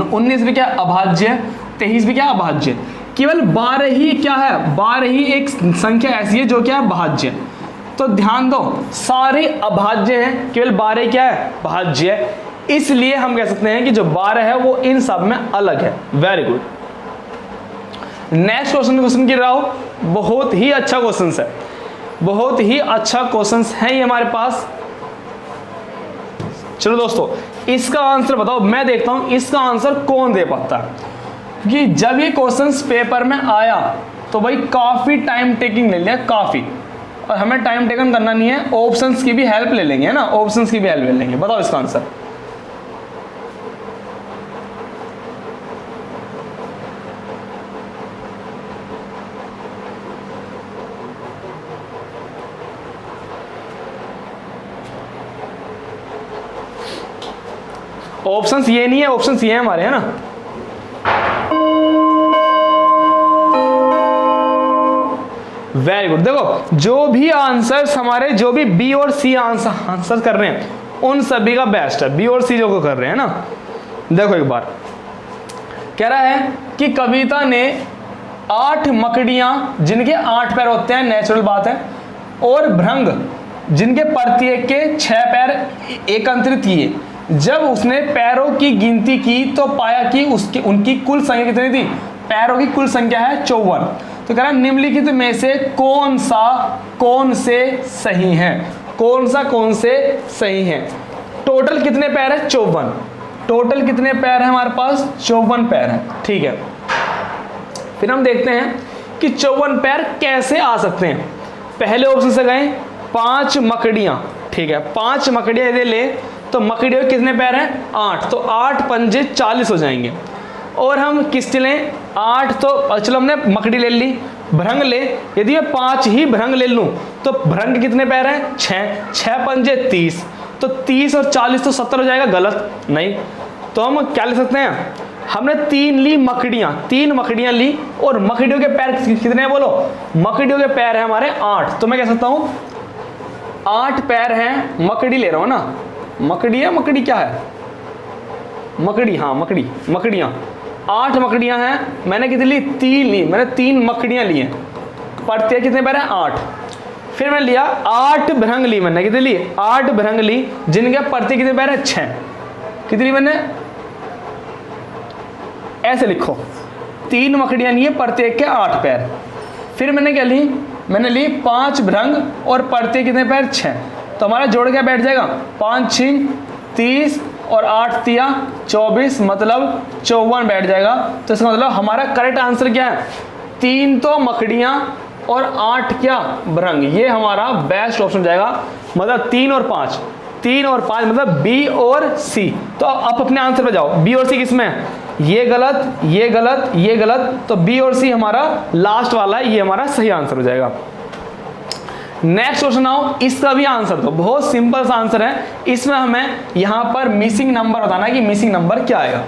19 भी क्या अभाज्य है, 23 भी क्या अभाज्य है। केवल 12 ही क्या है, 12 ही एक संख्या ऐसी है जो क्या है भाज्य है। तो ध्यान दो सारे अभाज्य हैं, केवल 12 क्या है भाज्य है, इसलिए हम कह सकते हैं कि जो 12 है वो इन सब में अलग है। Very good. नेक्स्ट क्वेश्चन की रहा हो, बहुत ही अच्छा क्वेश्चन है, बहुत ही अच्छा क्वेश्चन है ये हमारे पास। चलो दोस्तों इसका आंसर बताओ, मैं देखता हूं इसका आंसर कौन दे पाता है। कि जब ये क्वेश्चंस पेपर में आया तो भाई काफी टाइम टेकिंग ले लिया, काफी, और हमें टाइम टेकन करना नहीं है, ऑप्शंस की भी हेल्प ले लेंगे, है ना, ऑप्शंस की भी हेल्प ले लेंगे। बताओ इसका आंसर। ऑप्शंस ये नहीं है, ऑप्शंस ये है हमारे, है ना। Very good. देखो जो भी आंसर्स हमारे, जो भी बी और सी आंसर कर रहे हैं उन सभी का बेस्ट है, बी और सी जो को कर रहे हैं ना। देखो एक बार कह रहा है कि कविता ने 8 मकड़ियां जिनके 8 पैर होते हैं, नेचुरल बात है, और भृंग जिनके प्रत्येक के 6 पैर एकत्रित किए। जब उसने पैरों की गिनती की तो पाया कि उनकी कुल संख्या कितनी थी, पैरों की कुल संख्या है 54। तो कह रहा निम्नलिखित में से कौन से सही है, कौन से सही है। टोटल कितने पैर है, 54। टोटल कितने पैर है हमारे पास, 54 पैर है, ठीक है। फिर हम देखते हैं कि 54 पैर कैसे आ सकते हैं। पहले ऑप्शन से गए 5 मकड़ियां, ठीक है, 5 मकड़ियां यदि ले तो मकड़ियों के कितने पैर हैं, 8, तो 8 पंजे 40 हो जाएंगे। और हम किसके लें, 8, तो चलो हमने मकड़ी ले ली, भृंग ले, यदि मैं 5 ही भृंग ले लूं तो भृंग के कितने पैर हैं, 6 पंजे 30, तो 30 और 40 तो 70 हो जाएगा, गलत नहीं। तो हम क्या ले सकते हैं, हमने 3 ली मकड़ियां, 3 मकड़ियां ली, और मकड़ियों के पैर कितने हैं बोलो, मकड़ियों के पैर है हमारे 8। तो मैं कह सकता हूं 8 पैर हैं, मकड़ी ले रहा हूं ना, मकड़ी है, मकड़ी क्या है, मकड़ी, हाँ मकड़ियां, 8 मकड़ियां हैं, मैंने कितनी ली? 3 ली, मैंने 3 मकड़ियां ली हैं। प्रत्येक कितने पैर हैं? 8। फिर मैंने लिया 8 भृंग ली, मैंने कितनी ली? 8 भृंग ली, जिनके प्रत्येक कितने पैर हैं? 6। कितनी मैंने? ऐसे लिखो, 3 मकड़ियां ली, प्रत्येक के 8 पैर। फिर मैंने क्या ली? मैंने ली 5 भृंग और प्रत्येक कितने पैर? 6। तो हमारा जोड़ क्या बैठ जाएगा? 5 6 30 और 8 तिया 24, मतलब 54 बैठ जाएगा। तो इसका मतलब हमारा करेक्ट आंसर क्या है? 3 तो मकड़ियां और 8 क्या? भृंग। ये हमारा बेस्ट ऑप्शन जाएगा, मतलब 3 और 5, 3 और 5 मतलब बी और सी। तो आप अपने आंसर पे जाओ, बी और सी किसमें है? ये गलत, ये गलत, ये गलत, तो बी और सी हमारा लास्ट वाला है, ये हमारा सही आंसर हो जाएगा। नेक्स्ट क्वेश्चन आओ, इसका भी आंसर दो, बहुत सिंपल सा आंसर है। इसमें हमें यहां पर मिसिंग नंबर बताना है कि मिसिंग नंबर क्या आएगा।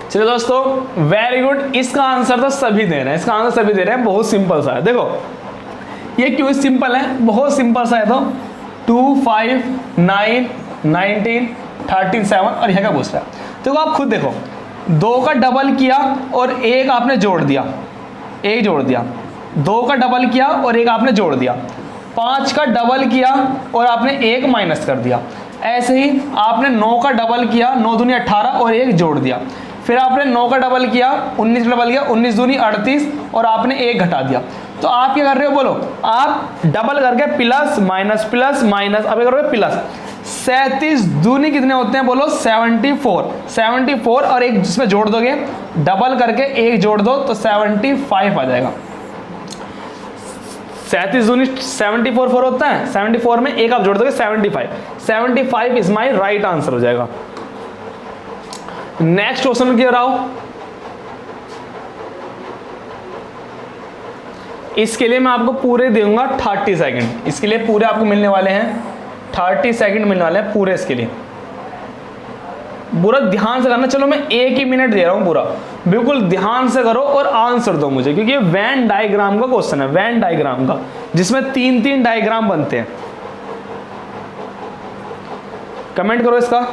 चलिए दोस्तों, वेरी गुड। इसका आंसर तो सभी दे रहे हैं, इसका आंसर सभी दे रहे हैं, बहुत सिंपल सा है। देखो ये क्यों सिंपल है? बहुत सिंपल सा है। तो 2 5 9 19 13 7 और यह क्या पूछ रहा है? देखो आप खुद देखो, 2 का डबल किया और 1 आपने जोड़ दिया, 1 जोड़ दिया, 2 का डबल किया और 1 आपने जोड़ दिया, 5 का डबल किया और आपने 1 माइनस कर दिया। ऐसे ही आपने 9 का डबल किया, 9 दूनी 18 और 1 जोड़ दिया। फिर आपने 9 का डबल किया, 19 का डबल किया, 19 दूनी 38 और आपने 1 घटा दिया। तो आप क्या कर रहे हो? बोलो, आप डबल करके प्लस माइनस, अब करोगे प्लस। 37 दूनी कितने होते हैं? बोलो 74, 74 और 1 जिसमें जोड़ दोगे, डबल करके 1 जोड़ दो तो 75 आ जाएगा। 37 दूनी 74 4 होता है, 74 में 1 आप जोड़ दोगे 75 इज माई राइट आंसर हो जाएगा। नेक्स्ट क्वेश्चन की ओर आओ। इसके लिए मैं आपको पूरे दूंगा 30 सेकंड, इसके लिए पूरे आपको मिलने वाले हैं 30 सेकंड मिलने वाले हैं पूरे इसके लिए। पूरा ध्यान से करना। चलो मैं 1 ही मिनट दे रहा हूं पूरा, बिल्कुल ध्यान से करो और आंसर दो मुझे, क्योंकि ये वेन डायग्राम का क्वेश्चन है, वेन डायग्राम का, जिसमें 3 डायग्राम बनते हैं। कमेंट करो इसका।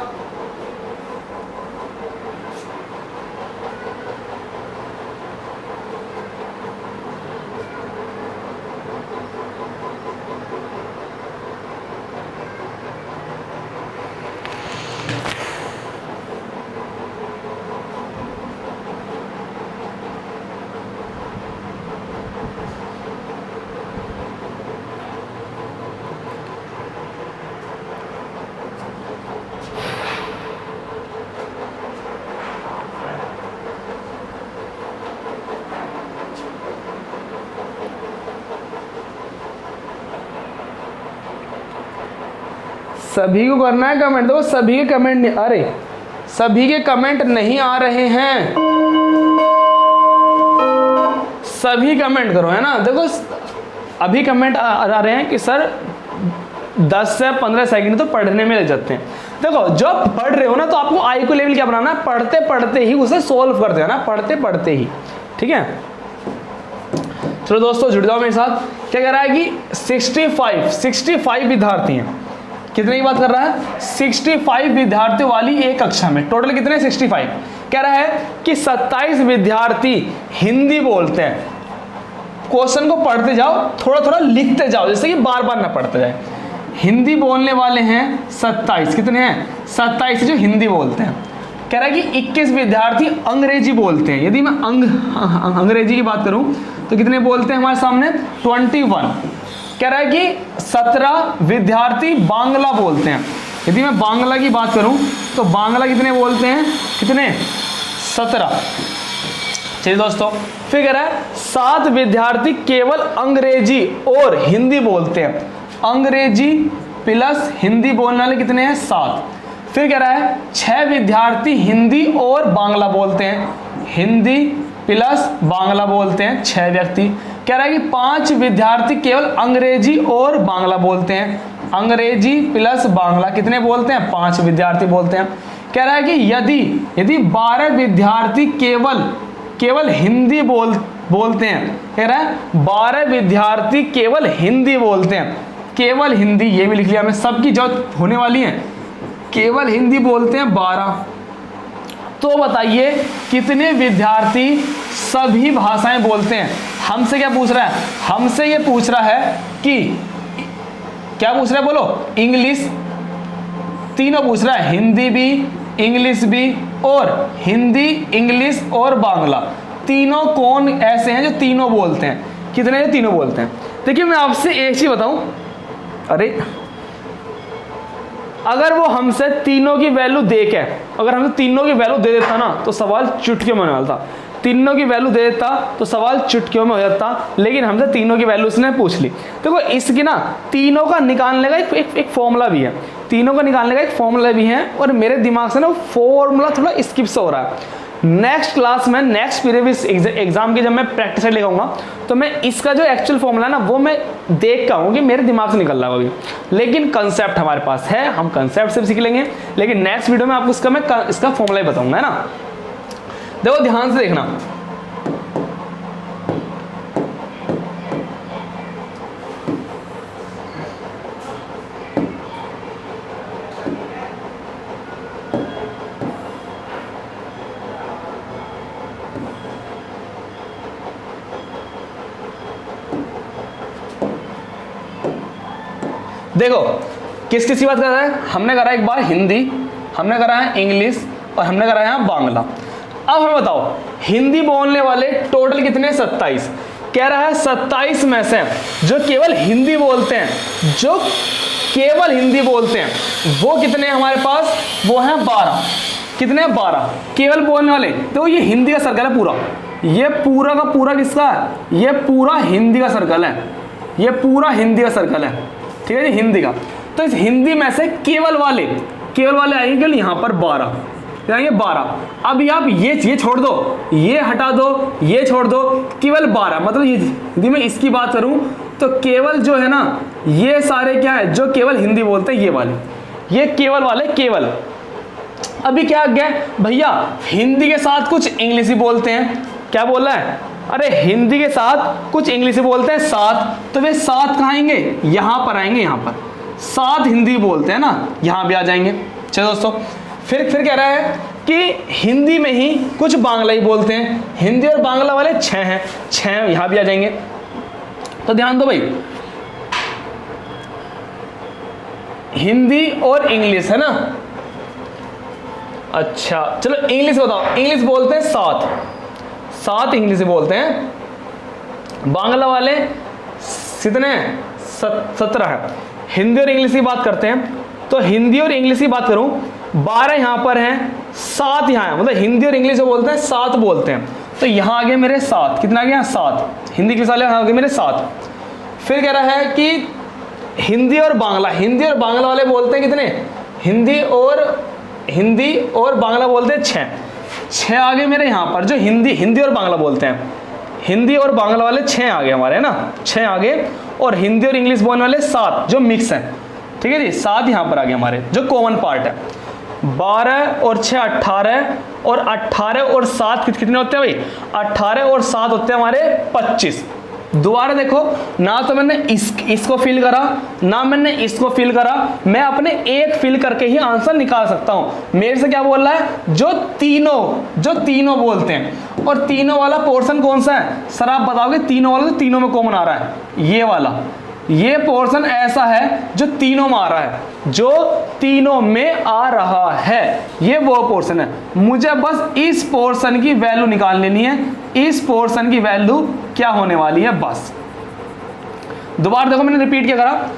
सभी को करना है कमेंट। देखो सभी के कमेंट नहीं, अरे सभी के कमेंट नहीं आ रहे हैं, सभी कमेंट करो, है ना। देखो अभी कमेंट आ रहे हैं कि सर 10 से 15 सेकंड तो पढ़ने में लग जाते हैं। देखो जब पढ़ रहे हो ना, तो आपको आई को लेवल क्या बनाना है? पढ़ते पढ़ते ही उसे सोल्व कर देना, पढ़ते पढ़ते ही, ठीक है। चलो दोस्तों जुड़ जाओ मेरे साथ। क्या कह रहा है कि 65 विद्यार्थी हैं। कितने की बात कर रहा है? 65 विद्यार्थियों वाली एक कक्षा में टोटल कितने? 65। कह रहा है कि 27 विद्यार्थी हिंदी बोलते हैं। क्वेश्चन को पढ़ते जाओ, थोड़ा थोड़ा लिखते जाओ, जैसे कि बार बार ना पढ़ते जाए। हिंदी बोलने वाले हैं 27। कितने हैं? 27 जो हिंदी बोलते हैं। कह रहा है कि 21 विद्यार्थी अंग्रेजी बोलते हैं। यदि मैं अंग्रेजी की बात करूं तो कितने बोलते हैं हमारे सामने? 21। कह रहा है कि 17 विद्यार्थी बांग्ला बोलते हैं। यदि मैं बांग्ला की बात करूं तो बांग्ला कितने बोलते हैं? कितने? 17। चलिए दोस्तों, फिर कह रहा है 7 विद्यार्थी केवल अंग्रेजी और हिंदी बोलते हैं। अंग्रेजी प्लस हिंदी बोलने वाले कितने हैं? 7। फिर कह रहा है 6 विद्यार्थी हिंदी और बांग्ला बोलते हैं। हिंदी प्लस बांग्ला बोलते हैं 6 व्यक्ति। कह रहा है कि 5 विद्यार्थी केवल अंग्रेजी और बांग्ला बोलते हैं। अंग्रेजी प्लस बांग्ला कितने बोलते हैं? 5 विद्यार्थी बोलते हैं। कह रहा है कि यदि 12 विद्यार्थी केवल हिंदी बोलते हैं, कह रहा है 12 विद्यार्थी केवल हिंदी बोलते हैं, केवल हिंदी, ये भी लिख लिया, हमें सबकी जरूरत होने वाली है, केवल हिंदी बोलते हैं 12, तो बताइए कितने विद्यार्थी सभी भाषाएं बोलते हैं? हमसे क्या पूछ रहा है? हमसे ये पूछ रहा है कि क्या पूछ रहा है बोलो? इंग्लिश, तीनों पूछ रहा है, हिंदी भी, इंग्लिश भी, और हिंदी, इंग्लिश और बांग्ला, तीनों कौन ऐसे हैं जो तीनों बोलते हैं? कितने जो तीनों बोलते हैं? देखिए मैं आपसे एक चीज बताऊं, अरे अगर वो हमसे तीनों की वैल्यू दे के, अगर हमसे तीनों की वैल्यू दे देता ना तो सवाल चुटकियों में होता, तीनों की वैल्यू दे देता तो सवाल चुटकियों में हो जाता, लेकिन हमसे तीनों की वैल्यू उसने पूछ ली। देखो इसकी ना तीनों का निकालने का एक फॉर्मूला भी है, तीनों का निकालने का एक फॉर्मूला भी है, और मेरे दिमाग से ना वो फॉर्मूला थोड़ा स्किप से हो रहा है। नेक्स्ट क्लास में, नेक्स्ट प्रीवियस एग्जाम की जब मैं प्रैक्टिस लेकर आऊंगा तो मैं इसका जो एक्चुअल फॉर्मूला है ना वो मैं देख का कि मेरे दिमाग से निकल रहा होगा, लेकिन कंसेप्ट हमारे पास है, हम कंसेप्ट से सीख लेंगे, लेकिन नेक्स्ट वीडियो में आपको इसका फॉर्मूला ही बताऊंगा, है ना। देखो ध्यान से देखना, देखो किस किस की बात कर रहा है? हमने करा एक बार हिंदी, हमने करा है इंग्लिश, और हमने करा है बांग्ला। अब हमें बताओ हिंदी बोलने वाले टोटल कितने? 27। कह रहा है 27 में से जो केवल हिंदी बोलते हैं, जो केवल हिंदी बोलते हैं वो कितने हमारे पास? वो हैं 12। कितने? 12 केवल बोलने वाले। तो ये हिंदी का सर्कल है पूरा, ये पूरा का पूरा किसका है? ये पूरा हिंदी का सर्कल है, ये पूरा हिंदी का सर्कल है, ठीक है जी, हिंदी का। तो इस हिंदी में से केवल वाले आएंगे केवल यहाँ पर 12, आएंगे 12। अब आप ये छोड़ दो, ये हटा दो, ये छोड़ दो, केवल 12, मतलब यदि मैं इसकी बात करूं तो केवल जो है ना ये सारे क्या है जो केवल हिंदी बोलते हैं, ये वाले, ये केवल वाले, केवल। अभी क्या आ गया भैया? हिंदी के साथ कुछ इंग्लिश ही बोलते हैं। क्या बोल रहा है? अरे हिंदी के साथ कुछ इंग्लिश बोलते हैं 7, तो वे 7 कहाँ आएंगे? यहाँ पर आएंगे, यहाँ पर 7 हिंदी बोलते हैं ना, यहाँ भी आ जाएंगे। चलो दोस्तों, फिर कह रहा है कि हिंदी में ही कुछ बांग्ला ही बोलते हैं, हिंदी और बांग्ला वाले 6 हैं, 6 यहाँ भी आ जाएंगे। तो ध्यान दो भाई, हिंदी और इंग्लिश है ना, अच्छा चलो इंग्लिश बताओ। इंग्लिश बोलते हैं 7 इंग्लिश बोलते हैं, बांग्ला वाले कितने? 17 है। हिंदी और इंग्लिश की बात करते हैं तो हिंदी और इंग्लिश की बात करूं 12 यहां पर हैं, 7 यहां है, मतलब हिंदी और इंग्लिश जो बोलते हैं 7 बोलते हैं, तो यहां आ गए मेरे 7। कितना आ गया? 7 हिंदी इंग्लिश वाले यहां आ गए मेरे 7। फिर कह रहा है कि हिंदी और बांग्ला वाले बोलते हैं कितने? हिंदी और बांग्ला बोलते हैं 6 आ गए मेरे यहाँ पर, जो हिंदी और बांग्ला बोलते हैं, हिंदी और बांग्ला वाले 6 आ गए हमारे, है ना, 6 आ गए, और हिंदी और इंग्लिश बोलने वाले 7 जो मिक्स हैं, ठीक है जी, 7 यहाँ पर आ गए हमारे जो कॉमन पार्ट है। 12 और 6 18, और 18 और 7 कितने होते हैं भाई? 18 और 7 होते हैं हमारे 25। दोबारा देखो ना, तो मैंने इसको फिल करा ना मैंने इसको फिल करा, मैं अपने एक फिल करके ही आंसर निकाल सकता हूं। मेरे से क्या बोल रहा है? जो तीनों बोलते हैं, और तीनों वाला पोर्शन कौन सा है? सर आप बताओगे तीनों वाला, तो तीनों में कॉमन आ रहा है, ये वाला, ये पोर्शन ऐसा है जो तीनों में आ रहा है, जो तीनों में आ रहा है, ये वो पोर्शन है। मुझे बस इस पोर्शन की वैल्यू निकाल लेनी है, इस पोर्शन की वैल्यू क्या होने वाली है, बस। दोबारा देखो मैंने रिपीट क्या करा,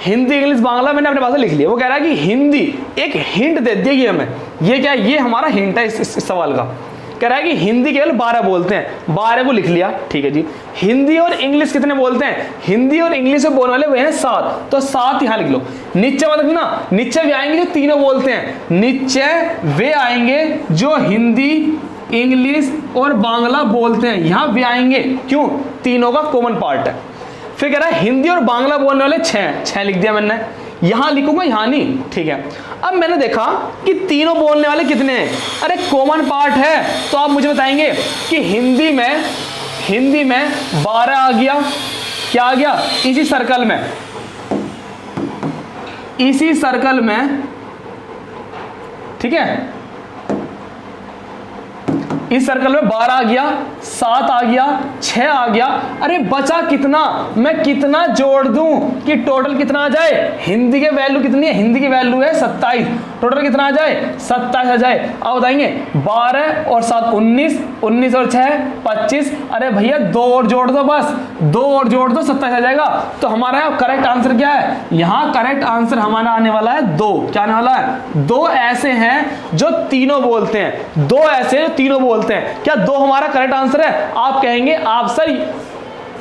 हिंदी इंग्लिश बांग्ला मैंने अपने पास लिख लिया। वो कह रहा है कि हिंदी, एक हिंट दे दिया हमें, ये क्या, ये हमारा हिंट है इस सवाल का। कह रहा है कि हिंदी केवल 12 बोलते हैं, 12 को लिख लिया, ठीक है जी। हिंदी और इंग्लिश कितने बोलते हैं? हिंदी और इंग्लिश में बोलने वाले वे हैं 7, तो 7 यहां लिख लो। नीचे मतलब ना, नीचे वे आएंगे जो तीनों बोलते हैं, नीचे वे आएंगे जो हिंदी इंग्लिश और बांग्ला बोलते हैं, यहां वे आएंगे, क्यों? तीनों का कॉमन पार्ट है। फिर कह रहा है हिंदी और बांग्ला बोलने वाले 6 लिख दिया मैंने। यहां लिखूंगा, यहां नहीं, ठीक है। अब मैंने देखा कि तीनों बोलने वाले कितने हैं, अरे कॉमन पार्ट है, तो आप मुझे बताएंगे कि हिंदी में 12 आ गया, क्या आ गया, इसी सर्कल में, ठीक है, इस सर्कल में 12 आ गया, 7 आ गया, 6 आ गया, अरे बचा कितना, मैं कितना जोड़ दूं कि टोटल कितना आ जाए। हिंदी के वैल्यू कितनी है, हिंदी की वैल्यू है 27, टोटल कितना आ जाए, 27 आ जाए। अब बताएंगे 12 और 7 19, 19 और 6 25, अरे भैया 2 और जोड़ दो, बस 2 और जोड़ दो, 27 आ जाएगा। तो हमारा करेक्ट आंसर क्या है, यहाँ करेक्ट आंसर हमारा आने वाला है 2। क्या आने वाला है, 2 ऐसे हैं जो तीनों बोलते हैं, 2 ऐसे जो तीनों बोलते हैं। क्या 2 हमारा करेक्ट आंसर है? आप कहेंगे आप सर,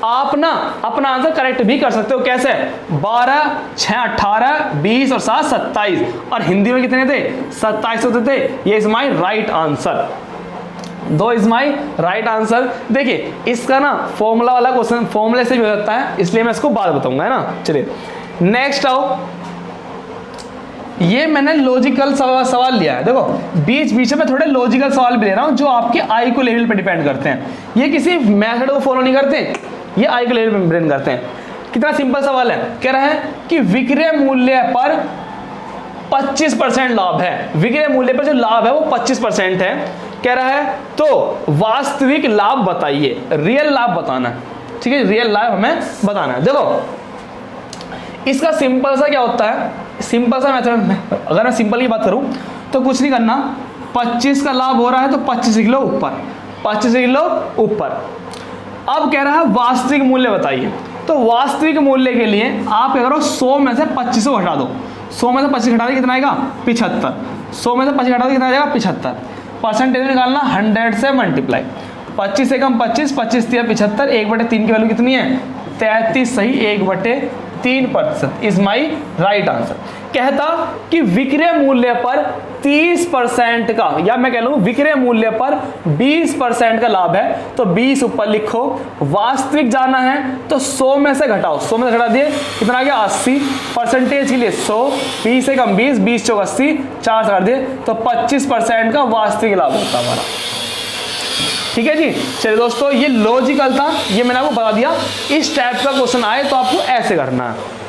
आप ना अपना आंसर करेक्ट भी कर सकते हो। कैसे, 12 6 18 20 और 7 27, और हिंदी में कितने थे, 27 होते थे। ये is my right answer, 2 is my right answer. देखिए इसका ना फॉर्मूला वाला क्वेश्चन फॉर्मूले से भी हो सकता है, इसलिए मैं इसको बाद बताऊंगा, है ना। चलिए नेक्स्ट आओ, ये मैंने लॉजिकल सवाल लिया है। देखो बीच बीच में थोड़े लॉजिकल सवाल भी ले रहा हूं जो आपके आई को लेवल पे डिपेंड करते हैं। ये किसी मेथड को फॉलो नहीं करते, ये आई को लेवल पे डिपेंड करते हैं। कितना सिंपल सवाल है, कह रहा है कि विक्रय मूल्य पर 25% लाभ है, विक्रय मूल्य पर जो लाभ है वो 25% है, कह रहा है। तो वास्तविक लाभ बताइए, रियल लाभ बताना है, ठीक है, रियल लाभ हमें बताना है। देखो इसका सिंपल सा क्या होता है, सिंपल सा मेथड, अगर मैं सिंपल की बात करूं तो कुछ नहीं करना, 25 का लाभ हो रहा है तो 25 लिख लो ऊपर, 25 लिख लो ऊपर। अब कह रहा है वास्तविक मूल्य बताइए, तो वास्तविक मूल्य के लिए आप क्या करो, 100 में से 25 को हटा दो, 100 में से 25 घटा दे कितना आएगा, 75, 100 में से 25 घटा दे कितना आएगा, 75। परसेंटेज निकालना 100 से मल्टीप्लाई, 25 से कम 25, 25 3 75, 1/3 की वैल्यू कितनी है, 33, सही, 1/3% इज माई राइट आंसर। कहता कि विक्रय मूल्य पर 30% का, या मैं कह लूं विक्रय मूल्य पर 20% का लाभ है, तो 20 ऊपर लिखो। वास्तविक जाना है तो 100 में से घटाओ, 100 में से घटा दिए कितना आ गया, 80। परसेंटेज के लिए 100, 20 से कम 20, 20 चौक 80, 4 से घटा दिए तो 25% का वास्तविक लाभ होता है हमारा। ठीक है जी। चलिए दोस्तों ये लॉजिकल था, ये मैंने आपको बता दिया। इस टाइप का क्वेश्चन आए तो आपको ऐसे करना है।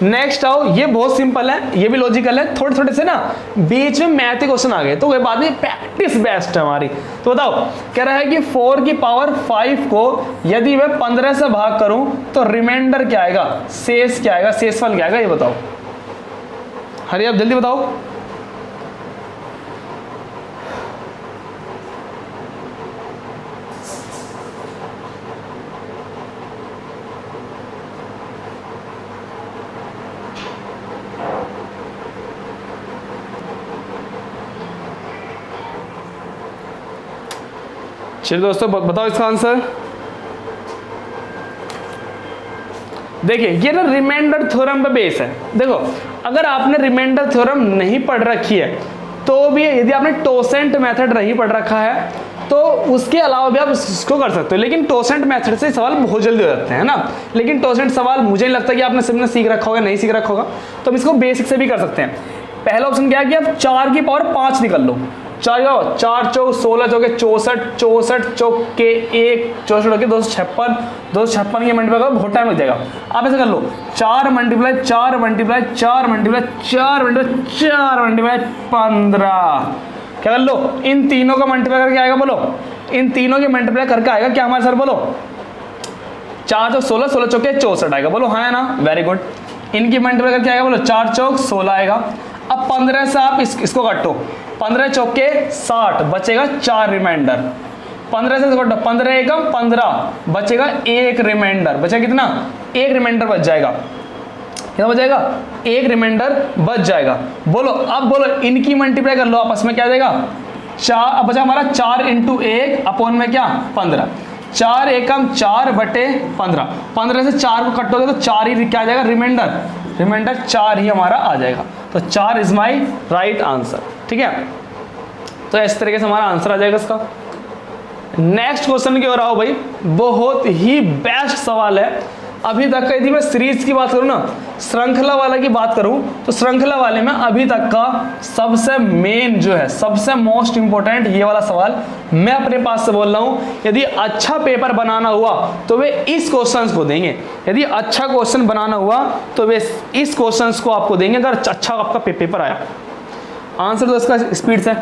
नेक्स्ट आओ, ये बहुत सिंपल है, ये भी लॉजिकल है। थोड़े थोड़े से ना बीच में मैथ के क्वेश्चन आ गए तो कोई बात नहीं, प्रैक्टिस बेस्ट है हमारी। तो बताओ, कह रहा है कि 4 की पावर 5 को यदि मैं 15 से भाग करूं तो रिमाइंडर क्या आएगा, शेष क्या आएगा, शेषफल क्या आएगा, ये बताओ। हरी आप जल्दी बताओ। चलिए दोस्तों बताओ इसका आंसर। देखिए ये ना रिमाइंडर थ्योरम पे बेस है। देखो अगर आपने रिमाइंडर थ्योरम नहीं पढ़ रखी है तो भी, यदि आपने टोसेंट मेथड नहीं पढ़ रखा है तो उसके अलावा भी आप इसको कर सकते हो। लेकिन टोसेंट मेथड से सवाल बहुत जल्दी हो जाते हैं ना। लेकिन टोसेंट सवाल मुझे नहीं लगता कि आपने सबने सीख रखा होगा, नहीं सीख रखा होगा, तो हम इसको बेसिक से भी कर सकते हैं। पहला ऑप्शन क्या है कि आप 4 की पावर 5 निकल लो। 4 चौक 16 चौके 64, 64 चौक के 1, 64 के 256, 256 के मल्टीप्लाई करो, बहुत टाइम लग जाएगा। आप ऐसे कर लो 4 multiply 4 multiply 4 multiply 4 multiply 4 multiply 15। क्या कर लो, इन तीनों का मल्टीप्लाई करके आएगा, बोलो इन तीनों के मल्टीप्लाई करके आएगा क्या हमारे सर, बोलो 4 चौक 16, 16 चौके 64 आएगा, बोलो हाँ है ना, वेरी गुड। इनकी मल्टीप्लाई करके आएगा, बोलो 4 चौक 16 आएगा। अब 15 से आप इसको काटो, 15 चौके 60, बचेगा 4 रिमाइंडर। 15 से काटो, 15 एकम 15, बचेगा 1 रिमाइंडर। बचेगा कितना, 1 रिमाइंडर बच जाएगा। कितना बच जाएगा, 1 रिमाइंडर बच जाएगा। बोलो अब बोलो इनकी मल्टीप्लाई कर लो आपस में, क्या देगा 4। अब बचा हमारा 4 × 1 अपॉन में क्या 15, 4 एकम 4 बटे 15। 15 से 4 को कटोगे तो 4 ही क्या आ जाएगा, रिमाइंडर, रिमाइंडर 4 ही हमारा आ जाएगा। तो 4 इज माई राइट आंसर। ठीक है, तो इस तरीके से हमारा आंसर आ जाएगा इसका। नेक्स्ट क्वेश्चन की ओर आओ भाई, बहुत ही बेस्ट सवाल है। अभी तक का यदि मैं सीरीज की बात करूं ना, श्रृंखला वाला की बात करूं, तो श्रृंखला वाले में अभी तक का सबसे मेन जो है, सबसे मोस्ट इंपॉर्टेंट ये वाला सवाल मैं अपने पास से बोल रहा हूं। यदि अच्छा पेपर बनाना हुआ तो वे इस क्वेश्चंस को देंगे। यदि अच्छा क्वेश्चन बनाना हुआ तो वे इस क्वेश्चंस को आपको देंगे, अगर अच्छा आपका पेपर आया। आंसर तो इसका स्पीड से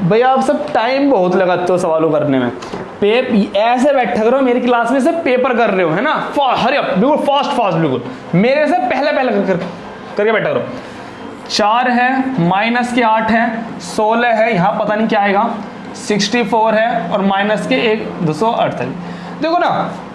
भैया आप सब टाइम बहुत लगाते हो सवालों करने में। ऐसे बैठा करो मेरी क्लास में से पेपर कर रहे हो, है ना, हरी अप, बिल्कुल फास्ट बिल्कुल मेरे से पहले करके बैठा करो। 4 है, माइनस के 8 है, 16 है, यहाँ पता नहीं क्या आएगा, 64 है और माइनस के 248। देखो ना,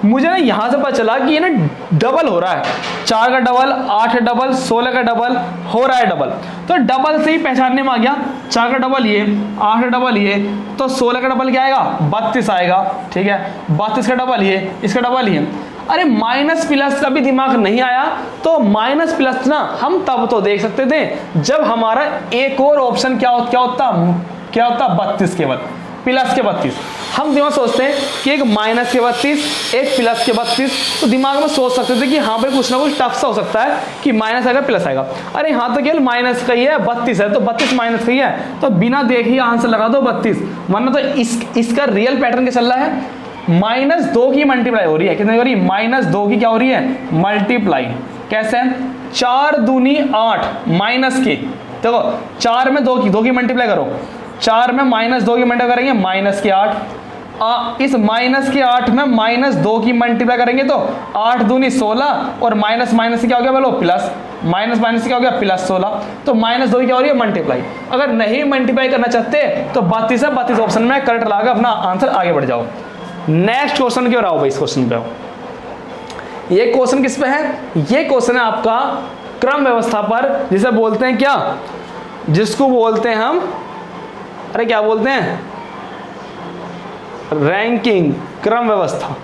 मुझे ना यहाँ से पता चला कि ये ना डबल हो रहा है। 4 का डबल, 8 का डबल, 16 का डबल हो रहा है डबल, तो डबल से ही पहचानने में आ गया। 4 का डबल ये, 8 का डबल ये, तो 16 का डबल क्या आएगा, 32 आएगा। ठीक है, 32 का डबल ये, इसका डबल ये। अरे माइनस प्लस का भी दिमाग नहीं आया, तो माइनस प्लस ना हम तब तो देख सकते थे जब हमारा एक और ऑप्शन क्या होता 32 केवल, प्लस के 32। हम दिमाग सोचते हैं कि एक माइनस के 32, एक प्लस के 32, तो दिमाग में सोच सकते थे कि हाँ भाई कुछ ना कुछ टफ सा हो सकता है कि माइनस आएगा प्लस आएगा। अरे यहाँ तो केवल माइनस का ही है, 32 है तो 32 माइनस का ही है, तो बिना देखे ही आंसर लगा दो 32। वरना तो इसका रियल पैटर्न क्या चल रहा है, -2 की मल्टीप्लाई हो रही है। कितनी हो रही है, -2 की क्या हो रही है, मल्टीप्लाई। कैसे, 4 दूनी 8 माइनस के, देखो 4 में 2 की मल्टीप्लाई करो, 4 में -2 की मल्टीप्लाई करेंगे माइनस के 8, इस माइनस के 8 में -2 की मल्टीप्लाई करेंगे तो 8 दूनी 16 और माइनस से क्या हो गया बोलो, प्लस, माइनस से क्या हो गया, प्लस 16, तो -2 की क्या हो रही है, मल्टीप्लाई। अगर नहीं मल्टीप्लाई करना चाहते तो 32 है, 32 ऑप्शन में करेक्ट लगा अपना आंसर आगे बढ़ जाओ। नेक्स्ट क्वेश्चन क्यों रहा हो भाई, इस क्वेश्चन पे आओ। ये क्वेश्चन किस पे है, ये क्वेश्चन है आपका क्रम व्यवस्था पर, जिसे बोलते हैं क्या, जिसको बोलते हैं हम, अरे क्या बोलते हैं, रैंकिंग, क्रम व्यवस्था।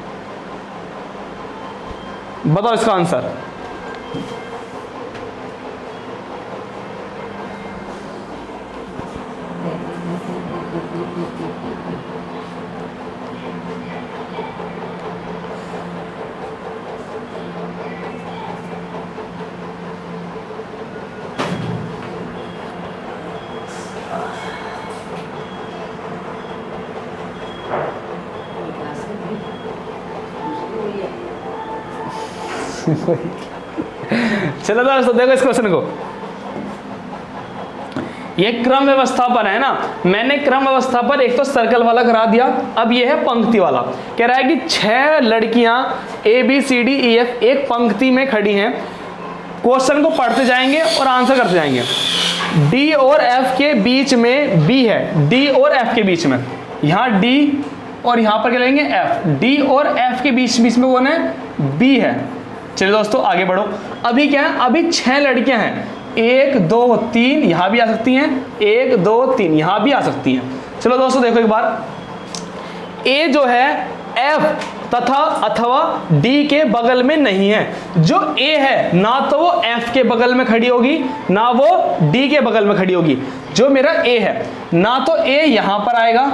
बताओ इसका आंसर। चलो दोस्तों देखो इस क्वेश्चन को, ये क्रम व्यवस्था पर है ना। मैंने क्रम व्यवस्था पर एक तो सर्कल वाला करा दिया, अब ये है पंक्ति वाला। कह रहा है कि 6 लड़कियां ABCDEF एक पंक्ति में खड़ी हैं। क्वेश्चन को पढ़ते जाएंगे और आंसर करते जाएंगे। D और F के बीच में B है, D और F के बीच में, यहाँ D और यहाँ पर क्या लेंगे F। D और F के बीच में कौन है, B है। चलिए दोस्तों आगे बढ़ो। अभी क्या है, अभी 6 लड़कियां हैं, 1 2 3 यहाँ भी आ सकती हैं, 1 2 3 यहाँ भी आ सकती हैं। चलो दोस्तों देखो एक बार, A जो है F तथा अथवा D के बगल में नहीं है। जो A है ना तो वो F के बगल में खड़ी होगी ना वो D के बगल में खड़ी होगी। जो मेरा A है ना तो A यहाँ पर आएगा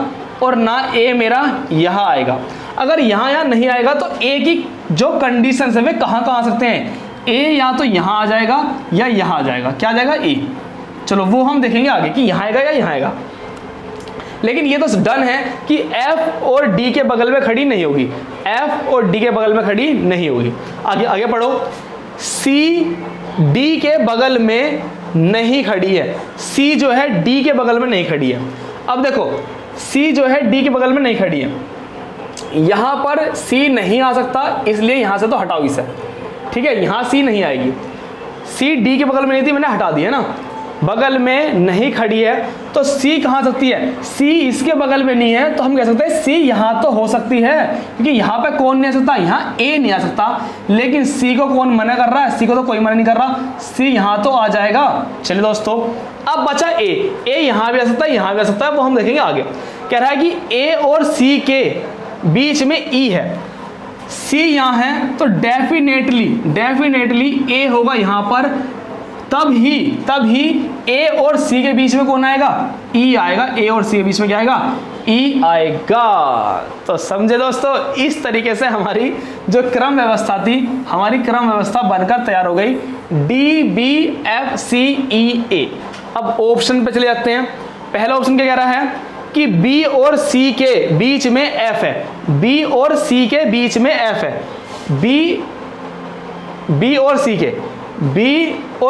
और ना A मेरा यहाँ आएगा। अगर यहाँ नहीं आएगा तो A की जो कंडीशन है वे कहाँ आ सकते हैं, A या तो यहाँ आ जाएगा या यहाँ आ जाएगा। क्या आ जाएगा, A। चलो वो हम देखेंगे आगे कि यहाँ आएगा या यहाँ आएगा। लेकिन ये तो डन है कि F और D के बगल में खड़ी नहीं होगी, F और D के बगल में खड़ी नहीं होगी। आगे पढ़ो। C D के बगल में नहीं खड़ी है, C जो है D के बगल में नहीं खड़ी है। अब देखो C जो है D के बगल में नहीं खड़ी है, यहाँ पर C नहीं आ सकता, इसलिए यहाँ से तो हटाओ इसे। ठीक है, यहाँ C नहीं आएगी, C D के बगल में नहीं थी, मैंने हटा दी है ना। बगल में नहीं खड़ी है तो C कहाँ सकती है, C इसके बगल में नहीं है तो हम कह सकते हैं C यहाँ तो हो सकती है, क्योंकि यहाँ पे कौन नहीं आ सकता, यहाँ A नहीं आ सकता। लेकिन C को कौन मना कर रहा है, C को तो कोई मना नहीं कर रहा, C यहाँ तो आ जाएगा। चलिए दोस्तों अब बचा A यहाँ भी आ सकता है, यहाँ भी आ सकता है, वो हम देखेंगे आगे। कह रहा है कि A और C के बीच में E है। सी यहाँ है तो डेफिनेटली ए होगा यहाँ पर, तब ही ए और सी के बीच में कौन आएगा, ई आएगा। ए और सी के बीच में क्या आएगा, ई आएगा। तो समझे दोस्तों, इस तरीके से हमारी जो क्रम व्यवस्था थी, हमारी क्रम व्यवस्था बनकर तैयार हो गई, डी बी एफ सी ई ए। अब ऑप्शन पे चले जाते हैं। पहला ऑप्शन क्या कह रहा है कि बी और सी के बीच में एफ है, बी और सी के बीच में एफ है, बी और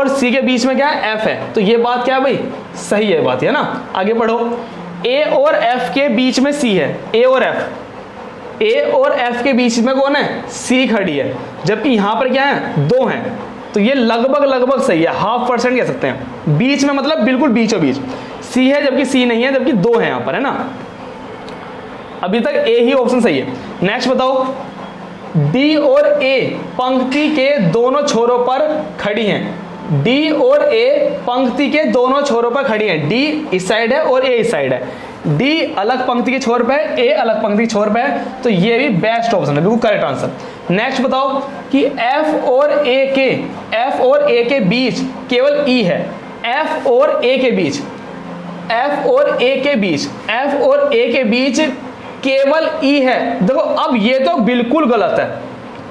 सी के बीच में क्या है, एफ है। तो ये बात क्या है भाई, सही है बात, है ना। आगे पढ़ो, ए और एफ के बीच में सी है, ए और एफ के बीच में कौन है, सी खड़ी है, जबकि यहां पर क्या है, दो हैं। तो ये लगभग सही है, 0.5% कह सकते हैं। बीच में मतलब बिल्कुल बीचों बीच सी है, जबकि सी नहीं है, जबकि दो है यहां पर, है ना। अभी तक ए ही ऑप्शन सही है। नेक्स्ट बताओ, डी और ए पंक्ति के दोनों छोरों पर खड़ी हैं, डी और ए पंक्ति के दोनों छोरों पर खड़ी हैं। डी इस साइड है और ए इस साइड है, डी अलग पंक्ति के छोर पे है, ए अलग पंक्ति के छोर पे है। तो ये भी बेस्ट ऑप्शन है, बिल्कुल करेक्ट आंसर। नेक्स्ट बताओ कि एफ और ए के बीच केवल ई है, एफ और ए के बीच केवल ई है। देखो अब ये तो बिल्कुल गलत है,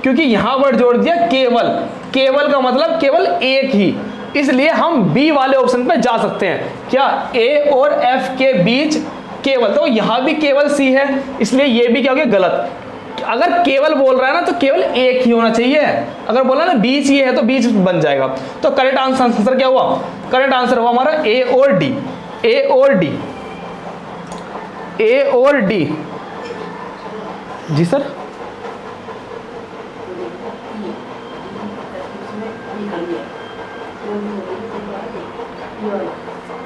क्योंकि यहां वर्ड जोड़ दिया केवल का मतलब केवल एक ही, इसलिए हम बी वाले ऑप्शन पे जा सकते हैं। क्या, ए और एफ के बीच केवल, तो यहां भी केवल सी है, इसलिए ये भी क्या हो गया, गलत। अगर केवल बोल रहा है ना तो केवल एक ही होना चाहिए, अगर बोला ना बीच ये है तो बीच बन जाएगा। तो करेक्ट आंसर क्या हुआ, करेक्ट आंसर हुआ हमारा ए और डी। जी सर,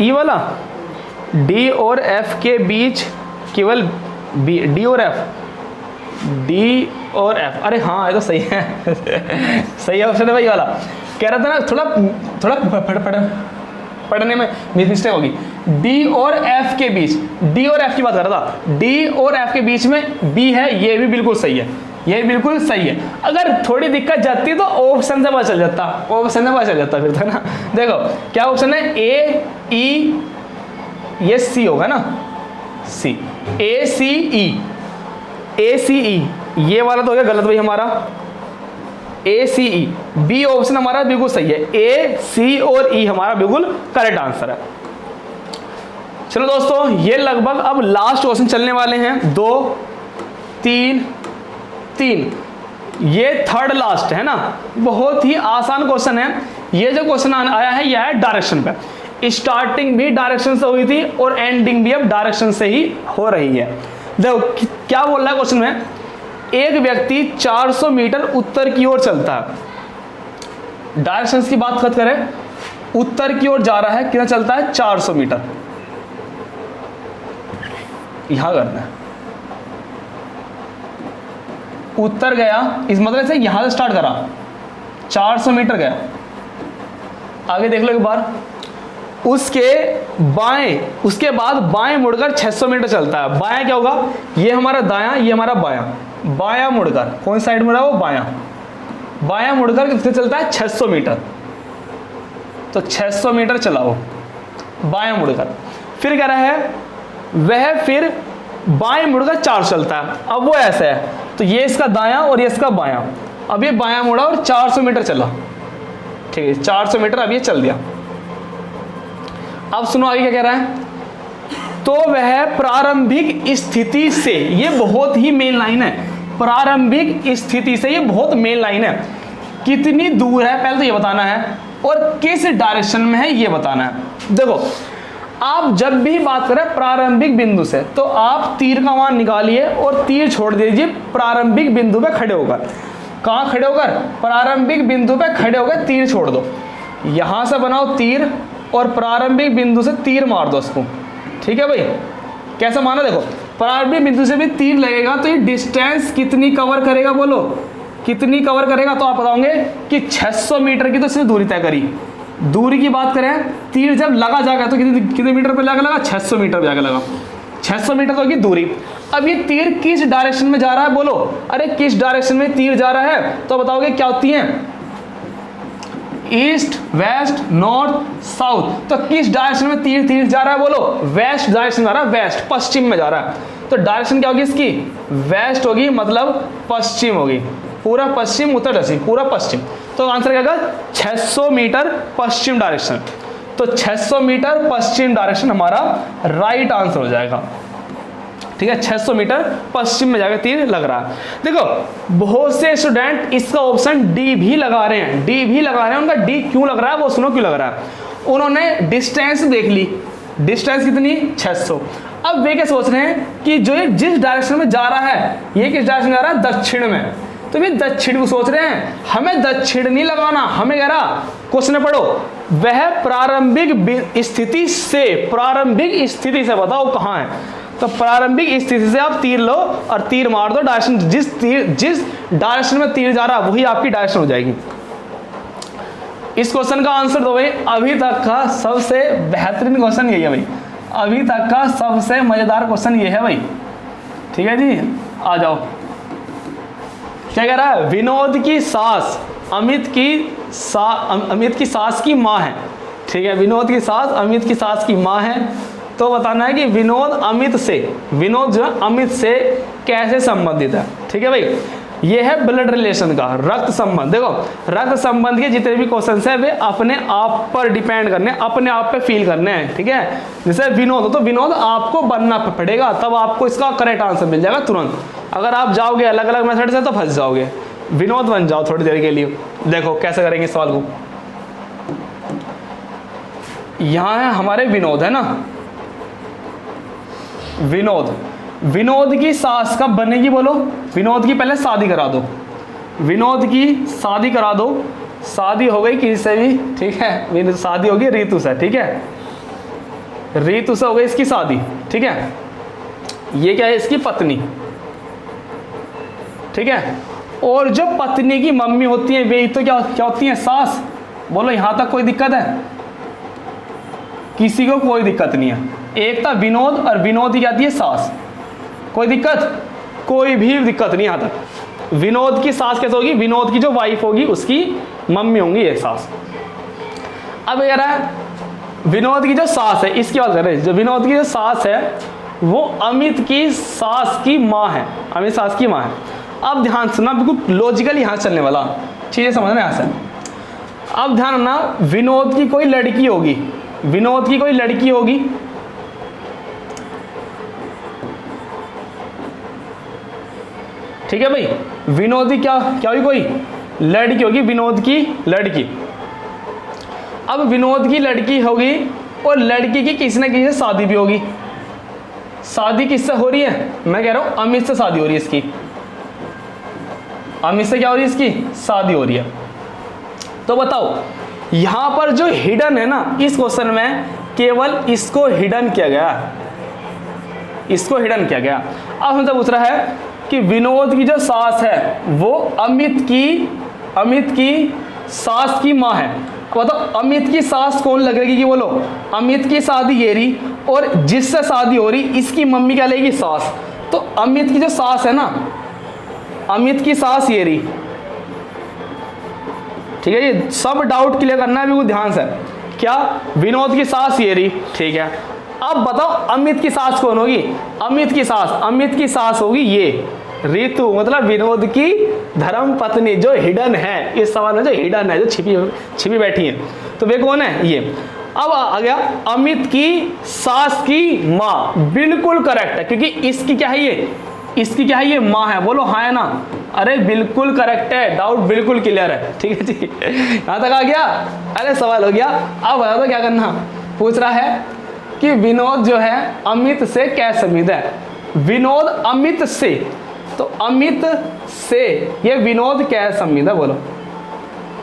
ई वाला डी और एफ के बीच केवल बी, डी और एफ, अरे हाँ ये तो सही है सही ऑप्शन है भाई वाला। कह रहा था ना थोड़ा पढ़ने में मिस्टेक होगी। डी और एफ के बीच, डी और एफ की बात कर रहा था, डी और एफ के बीच में बी है, ये भी बिल्कुल सही है, ये बिल्कुल सही है। अगर थोड़ी दिक्कत जाती तो ऑप्शन से पता चल जाता फिर था ना। देखो क्या ऑप्शन है, ए ई, ये सी होगा ना, सी, ए सी ई, ये वाला तो हो गया गलत भाई हमारा, ए सी ई। बी ऑप्शन हमारा बिल्कुल सही है, ए सी और ई हमारा बिल्कुल करेक्ट आंसर है। चलो दोस्तों, ये लगभग अब लास्ट क्वेश्चन चलने वाले हैं, 2 3, ये थर्ड लास्ट है ना। बहुत ही आसान क्वेश्चन है। ये जो क्वेश्चन आया है यह है डायरेक्शन पे, स्टार्टिंग भी डायरेक्शन से हुई थी और एंडिंग भी अब डायरेक्शन से ही हो रही है। देखो क्या बोल रहा है क्वेश्चन में, एक व्यक्ति 400 मीटर उत्तर की ओर चलता है, डायरेक्शंस की बात करें, उत्तर की ओर जा रहा है, कितना चलता है, 400 मीटर। यहां करना है, उत्तर गया, इस मतलब से यहां से स्टार्ट करा, 400 मीटर गया, आगे देख लो एक बार, उसके बाद बाएं मुड़कर 600 मीटर चलता है। बायां क्या होगा, ये हमारा दायां, ये हमारा बायां, बायां मुड़कर, कौन साइड मुड़ा, वो बायां मुड़कर कितने चलता है, 600 मीटर। तो 600 मीटर चलाओ बायां मुड़कर। फिर कह रहा है वह फिर बाएं मुड़कर 4 चलता है। अब वो ऐसा है, तो ये इसका दायां और ये इसका बायां, अब ये बायां मुड़ा और 400 मीटर चला, ठीक है, 400 मीटर अब ये चल दिया। अब सुनो आगे क्या कह रहा है, तो वह प्रारंभिक स्थिति से, ये बहुत ही मेन लाइन है, प्रारंभिक स्थिति से ये बहुत मेन लाइन है, कितनी दूर है पहले तो ये बताना है, और किस डायरेक्शन में है ये बताना है। देखो आप जब भी बात करें प्रारंभिक बिंदु से, तो आप तीर का मान निकालिए और तीर छोड़ दीजिए प्रारंभिक बिंदु पे खड़े होकर। कहाँ खड़े होकर, प्रारंभिक बिंदु पे खड़े होकर तीर छोड़ दो, यहां से बनाओ तीर और प्रारंभिक बिंदु से तीर मार दो उसको, ठीक है भाई। कैसे माना, देखो प्रारंभिक बिंदु से भी तीर लगेगा तो ये डिस्टेंस कितनी कवर करेगा, बोलो कितनी कवर करेगा, तो आप बताओगे कि 600 मीटर की तो इसने दूरी तय करी। दूरी की बात करें, तीर जब लगा जाएगा तो कितने मीटर पे लगा, 600 मीटर पे जाकर लगा, 600 मीटर तो होगी दूरी। अब ये तीर किस डायरेक्शन में जा रहा है बोलो, अरे किस डायरेक्शन में तीर जा रहा है, तो बताओगे क्या होती है, ईस्ट, वेस्ट, नॉर्थ, साउथ। तो किस डायरेक्शन में तीर जा रहा है बोलो, वेस्ट डायरेक्शन जा रहा है, वेस्ट पश्चिम में जा रहा है। तो डायरेक्शन क्या होगी इसकी, वेस्ट होगी, मतलब पश्चिम होगी, पूरा पश्चिम, उत्तर दक्षिण, पूरा पश्चिम। तो आंसर क्या होगा, 600 मीटर पश्चिम डायरेक्शन। तो 600 मीटर पश्चिम डायरेक्शन हमारा राइट आंसर हो जाएगा। ठीक है, 600 मीटर पश्चिम में जाकर तीर लग रहा है। देखो बहुत से स्टूडेंट इसका ऑप्शन डी भी लगा रहे हैं, डी भी लगा रहे हैं। उनका डी क्यों लग रहा है वो सुनो क्यों लग रहा है। उन्होंने डिस्टेंस देख ली, डिस्टेंस कितनी, 600। अब वे क्या सोच रहे हैं कि जो ये जिस डायरेक्शन में जा रहा है, ये किस डायरेक्शन में जा रहा है, दक्षिण में। तो वे दक्षिण को सोच रहे हैं, हमें दक्षिण नहीं लगाना, हमें कह रहा क्वेश्चन पढ़ो, वह प्रारंभिक स्थिति से, प्रारंभिक स्थिति से बताओ कहाँ है। तो प्रारंभिक स्थिति से आप तीर लो और तीर मार दो, डायरेक्शन जिस डायरेक्शन में तीर जा रहा है वही आपकी डायरेक्शन हो जाएगी। इस क्वेश्चन का आंसर दो भाई। अभी तक का सबसे बेहतरीन क्वेश्चन यही है भाई, अभी तक का सबसे मजेदार क्वेश्चन ये है भाई। ठीक है जी, आ जाओ। क्या कह रहा है, विनोद की सास अमित की सास की माँ है। ठीक है, विनोद की सास अमित की सास की माँ है। तो बताना है कि विनोद अमित से, विनोद जो है अमित से कैसे संबंधित है। ठीक है भाई, ये है ब्लड रिलेशन का, रक्त संबंध। देखो रक्त संबंध के जितने भी क्वेश्चन है वे अपने आप पर डिपेंड करने, अपने आप पे फील करने हैं। ठीक है, जैसे विनोद हो तो विनोद आपको बनना पड़ेगा, तब आपको इसका करेक्ट आंसर मिल जाएगा तुरंत। अगर आप जाओगे अलग अलग मेथड से तो फंस जाओगे। विनोद बन जाओ थोड़ी देर के लिए। देखो कैसे करेंगे सवाल को। यहां है हमारे विनोद, है ना, विनोद। विनोद की सास कब बनेगी बोलो, विनोद की पहले शादी करा दो, विनोद की शादी करा दो। शादी हो गई किसी से भी, ठीक है, शादी होगी रीतु से। ठीक है, रीतु से हो गई इसकी शादी। ठीक है, ये क्या है, इसकी पत्नी। ठीक है, और जो पत्नी की मम्मी होती है वे तो क्या होती है, सास। बोलो यहां तक कोई दिक्कत है, किसी को कोई दिक्कत नहीं है। एक था विनोद और विनोद की क्या आती है, सास। कोई दिक्कत, कोई भी दिक्कत नहीं। यहां तक विनोद की सास कैसे होगी, विनोद की जो वाइफ होगी उसकी मम्मी होंगी एक सास। अब कह रहा है विनोद की जो सास है, इसकी बात कर रहे हैं, जो विनोद की जो सास है वो अमित की सास की माँ है, अमित सास की माँ है। अब ध्यान सुनना, बिल्कुल लॉजिकल यहाँ चलने वाला चीजें समझना यहाँ से। अब ध्यान रखना, विनोद की कोई लड़की होगी, विनोद की कोई लड़की होगी, ठीक है भाई, विनोद की क्या होगी, कोई लड़की होगी, विनोद की लड़की। अब विनोद की लड़की होगी और लड़की की किसी न किसी से शादी भी होगी। शादी किससे हो रही है, मैं कह रहा हूं अमित से शादी हो रही है इसकी। अमित से क्या हो रही है, इसकी शादी हो रही है। तो बताओ यहां पर जो हिडन है ना, इस क्वेश्चन में केवल इसको हिडन किया गया, इसको हिडन किया गया। अब हमसे पूछ रहा है कि विनोद की जो सास है वो अमित की सास की माँ है। बताओ अमित की सास कौन लगेगी कि बोलो, अमित की शादी ये रही और जिससे शादी हो रही इसकी मम्मी क्या लगेगी, सास। तो अमित की जो सास है ना, अमित की सास ये रही। ठीक है, ये सब डाउट क्लियर करना है बिल्कुल ध्यान से। क्या, विनोद की सास ये रही, ठीक है। अब बताओ अमित की सास कौन होगी, अमित की सास होगी ये रीतु, मतलब विनोद की धर्म पत्नी, जो हिडन है इस सवाल में, जो हिडन है, जो छिपी बैठी है, तो वे कौन है, ये। अब आ गया अमित की सास की माँ, बिल्कुल करेक्ट है, क्योंकि इसकी क्या है ये, इसकी क्या है ये, माँ है। बोलो हाँ है ना, अरे बिल्कुल करेक्ट है, डाउट बिल्कुल क्लियर है। ठीक है जी, यहां तक आ गया, अरे सवाल हो गया। अब बता दो क्या करना, पूछ रहा है कि विनोद जो है अमित से कैसे संबंधित है। विनोद अमित से, तो अमित से ये विनोद कैसे संबंधित है बोलो।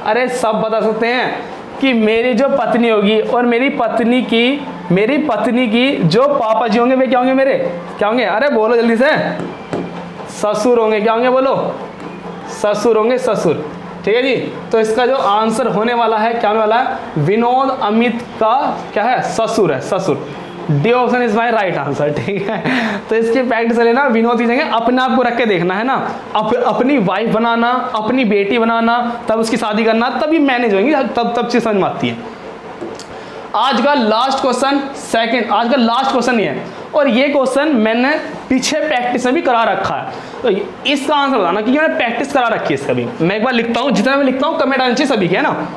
अरे सब बता सकते हैं कि मेरी जो पत्नी होगी और मेरी पत्नी की जो पापा जी होंगे वे क्या होंगे, मेरे क्या होंगे, अरे बोलो जल्दी से, ससुर होंगे। क्या होंगे बोलो, ससुर होंगे, ससुर। ठीक है जी, तो इसका जो आंसर होने वाला है क्या होने वाला है, विनोद अमित का क्या है, ससुर है, ससुर। D option is my right answer, ठीक है। तो इसकी प्रैक्टिस लेना, विनोद की जगह अपने आप को रख के देखना है ना, अपनी वाइफ बनाना, अपनी बेटी बनाना, तब उसकी शादी करना, तभी मैनेज होंगी, तब चीज समझ में आती है। आज का लास्ट क्वेश्चन, आज का लास्ट क्वेश्चन ये है, और ये क्वेश्चन मैंने पीछे प्रैक्टिस में भी करा रखा है, तो इसका आंसर बताना, क्योंकि मैंने प्रैक्टिस करा रखी है इसका भी। मैं एक बार लिखता हूं, जितना मैं लिखता हूं कमेंट आना चाहिए सभी के, है ना।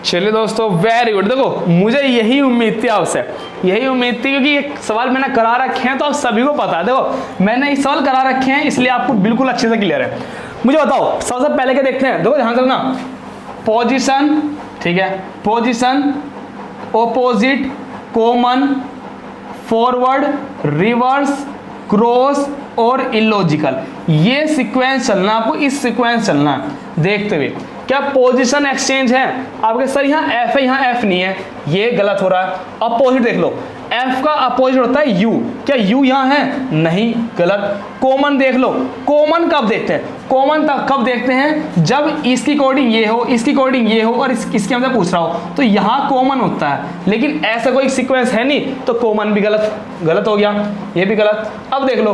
चलिए दोस्तों, वेरी गुड। देखो मुझे यही उम्मीद थी आपसे, यही उम्मीद थी, क्योंकि ये सवाल मैंने करा रखे हैं तो आप सभी को पता है। देखो मैंने ये सवाल करा रखे हैं, इसलिए आपको बिल्कुल अच्छे से क्लियर है। मुझे बताओ सबसे पहले क्या देखते हैं, देखो ध्यान से ना, पोजीशन, ठीक है, position, opposite, common, forward, reverse, cross और इलॉजिकल, ये सीक्वेंस चलना, आपको इस सीक्वेंस चलना है देखते हुए। क्या पोजीशन एक्सचेंज है आपके सर, यहाँ एफ है, यहाँ एफ नहीं है, ये गलत हो रहा है। अपोजिट देख लो, एफ का अपोजिट होता है यू, क्या यू यहाँ है, नहीं, गलत। कॉमन देख लो, कॉमन कब देखते हैं, कॉमन तब कब देखते हैं जब इसकी कोडिंग ये हो, इसकी कोडिंग ये हो और इसके हमसे पूछ रहा हो, तो यहाँ कॉमन होता है, लेकिन ऐसा कोई सीक्वेंस है नहीं, तो कॉमन भी गलत हो गया, ये भी गलत। अब देख लो,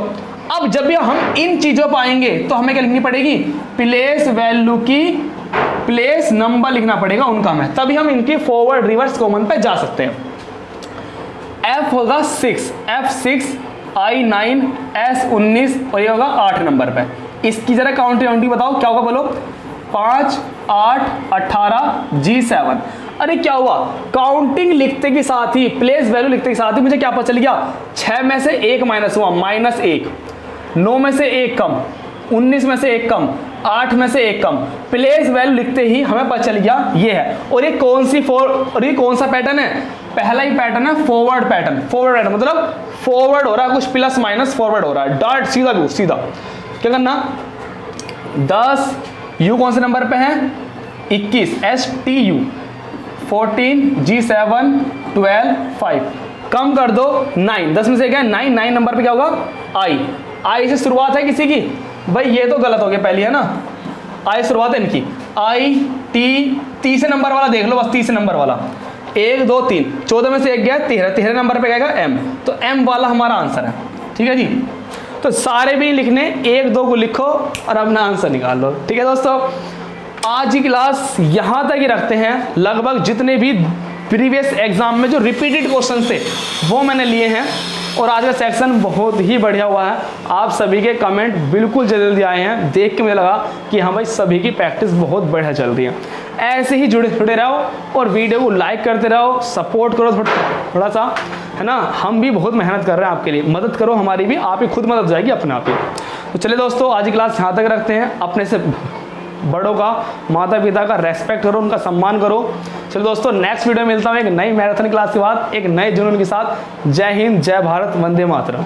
अब जब भी हम इन चीजों पर आएंगे तो हमें क्या लिखनी पड़ेगी, प्लेस वैल्यू की प्लेस नंबर लिखना पड़ेगा उनका हमें, तभी हम इनकी फॉरवर्ड रिवर्स कॉमन पे जा सकते हैं। F होगा 6, F6, I9, S19 और ये होगा 8 नंबर पे। इसकी जरा काउंटिंग बताओ क्या होगा, बोलो। 5, 8, 18, G7। अरे क्या हुआ, काउंटिंग लिखते के साथ ही, प्लेस वैल्यू लिखते के साथ ही मुझे क्या पता चल गया, 6 में से 1 माइनस हुआ, -1, 9 में से 1 कम, 19 में से 1 कम, 8 में से 1 कम। प्लेस वैल्यू लिखते ही हमें पता चल गया ये है। और ये कौन सा पैटर्न है, पहला ही पैटर्न है फॉरवर्ड पैटर्न। फॉरवर्ड पैटर्न मतलब फॉरवर्ड हो रहा है, कुछ प्लस माइनस फॉरवर्ड हो रहा है, डॉट सीधा क्या करना, 10 यू कौन से नंबर पे है, 21, STU, 14, G7, 12, 5, कम कर दो 9, 10 में से क्या है 9 नंबर पे क्या होगा, आई से शुरुआत है किसी की, भाई ये तो गलत हो गया पहली, है ना, आई शुरुआत है इनकी, IT, तीसरे नंबर वाला देख लो, बस तीसरे नंबर वाला, 1, 2, 3, 14 में से 1 गया 13 नंबर पे गएगा M, तो M वाला हमारा आंसर है, ठीक है जी। तो सारे भी लिखने, 1, 2 को लिखो और अपना आंसर निकाल लो, ठीक है दोस्तों। आज की क्लास यहाँ तक ही रखते हैं, लगभग जितने भी प्रीवियस एग्जाम में जो रिपीटेड क्वेश्चन थे वो मैंने लिए हैं, और आज का सेक्शन बहुत ही बढ़िया हुआ है। आप सभी के कमेंट बिल्कुल जल्दी आए हैं, देख के मुझे लगा कि हाँ भाई सभी की प्रैक्टिस बहुत बढ़िया चल रही है। ऐसे ही जुड़े रहो और वीडियो को लाइक करते रहो, सपोर्ट करो थोड़ा सा, है ना, हम भी बहुत मेहनत कर रहे हैं आपके लिए, मदद करो हमारी भी, आप ही खुद मदद हो जाएगी अपने आप ही। तो चलिए दोस्तों, आज की क्लास यहाँ तक रखते हैं। अपने से बड़ों का, माता पिता का रेस्पेक्ट करो, उनका सम्मान करो। चलो दोस्तों, नेक्स्ट वीडियो में मिलता हूँ एक नई मैराथन क्लास के बाद, एक नए जुनून के साथ। जय हिंद, जय भारत, वंदे मातरम।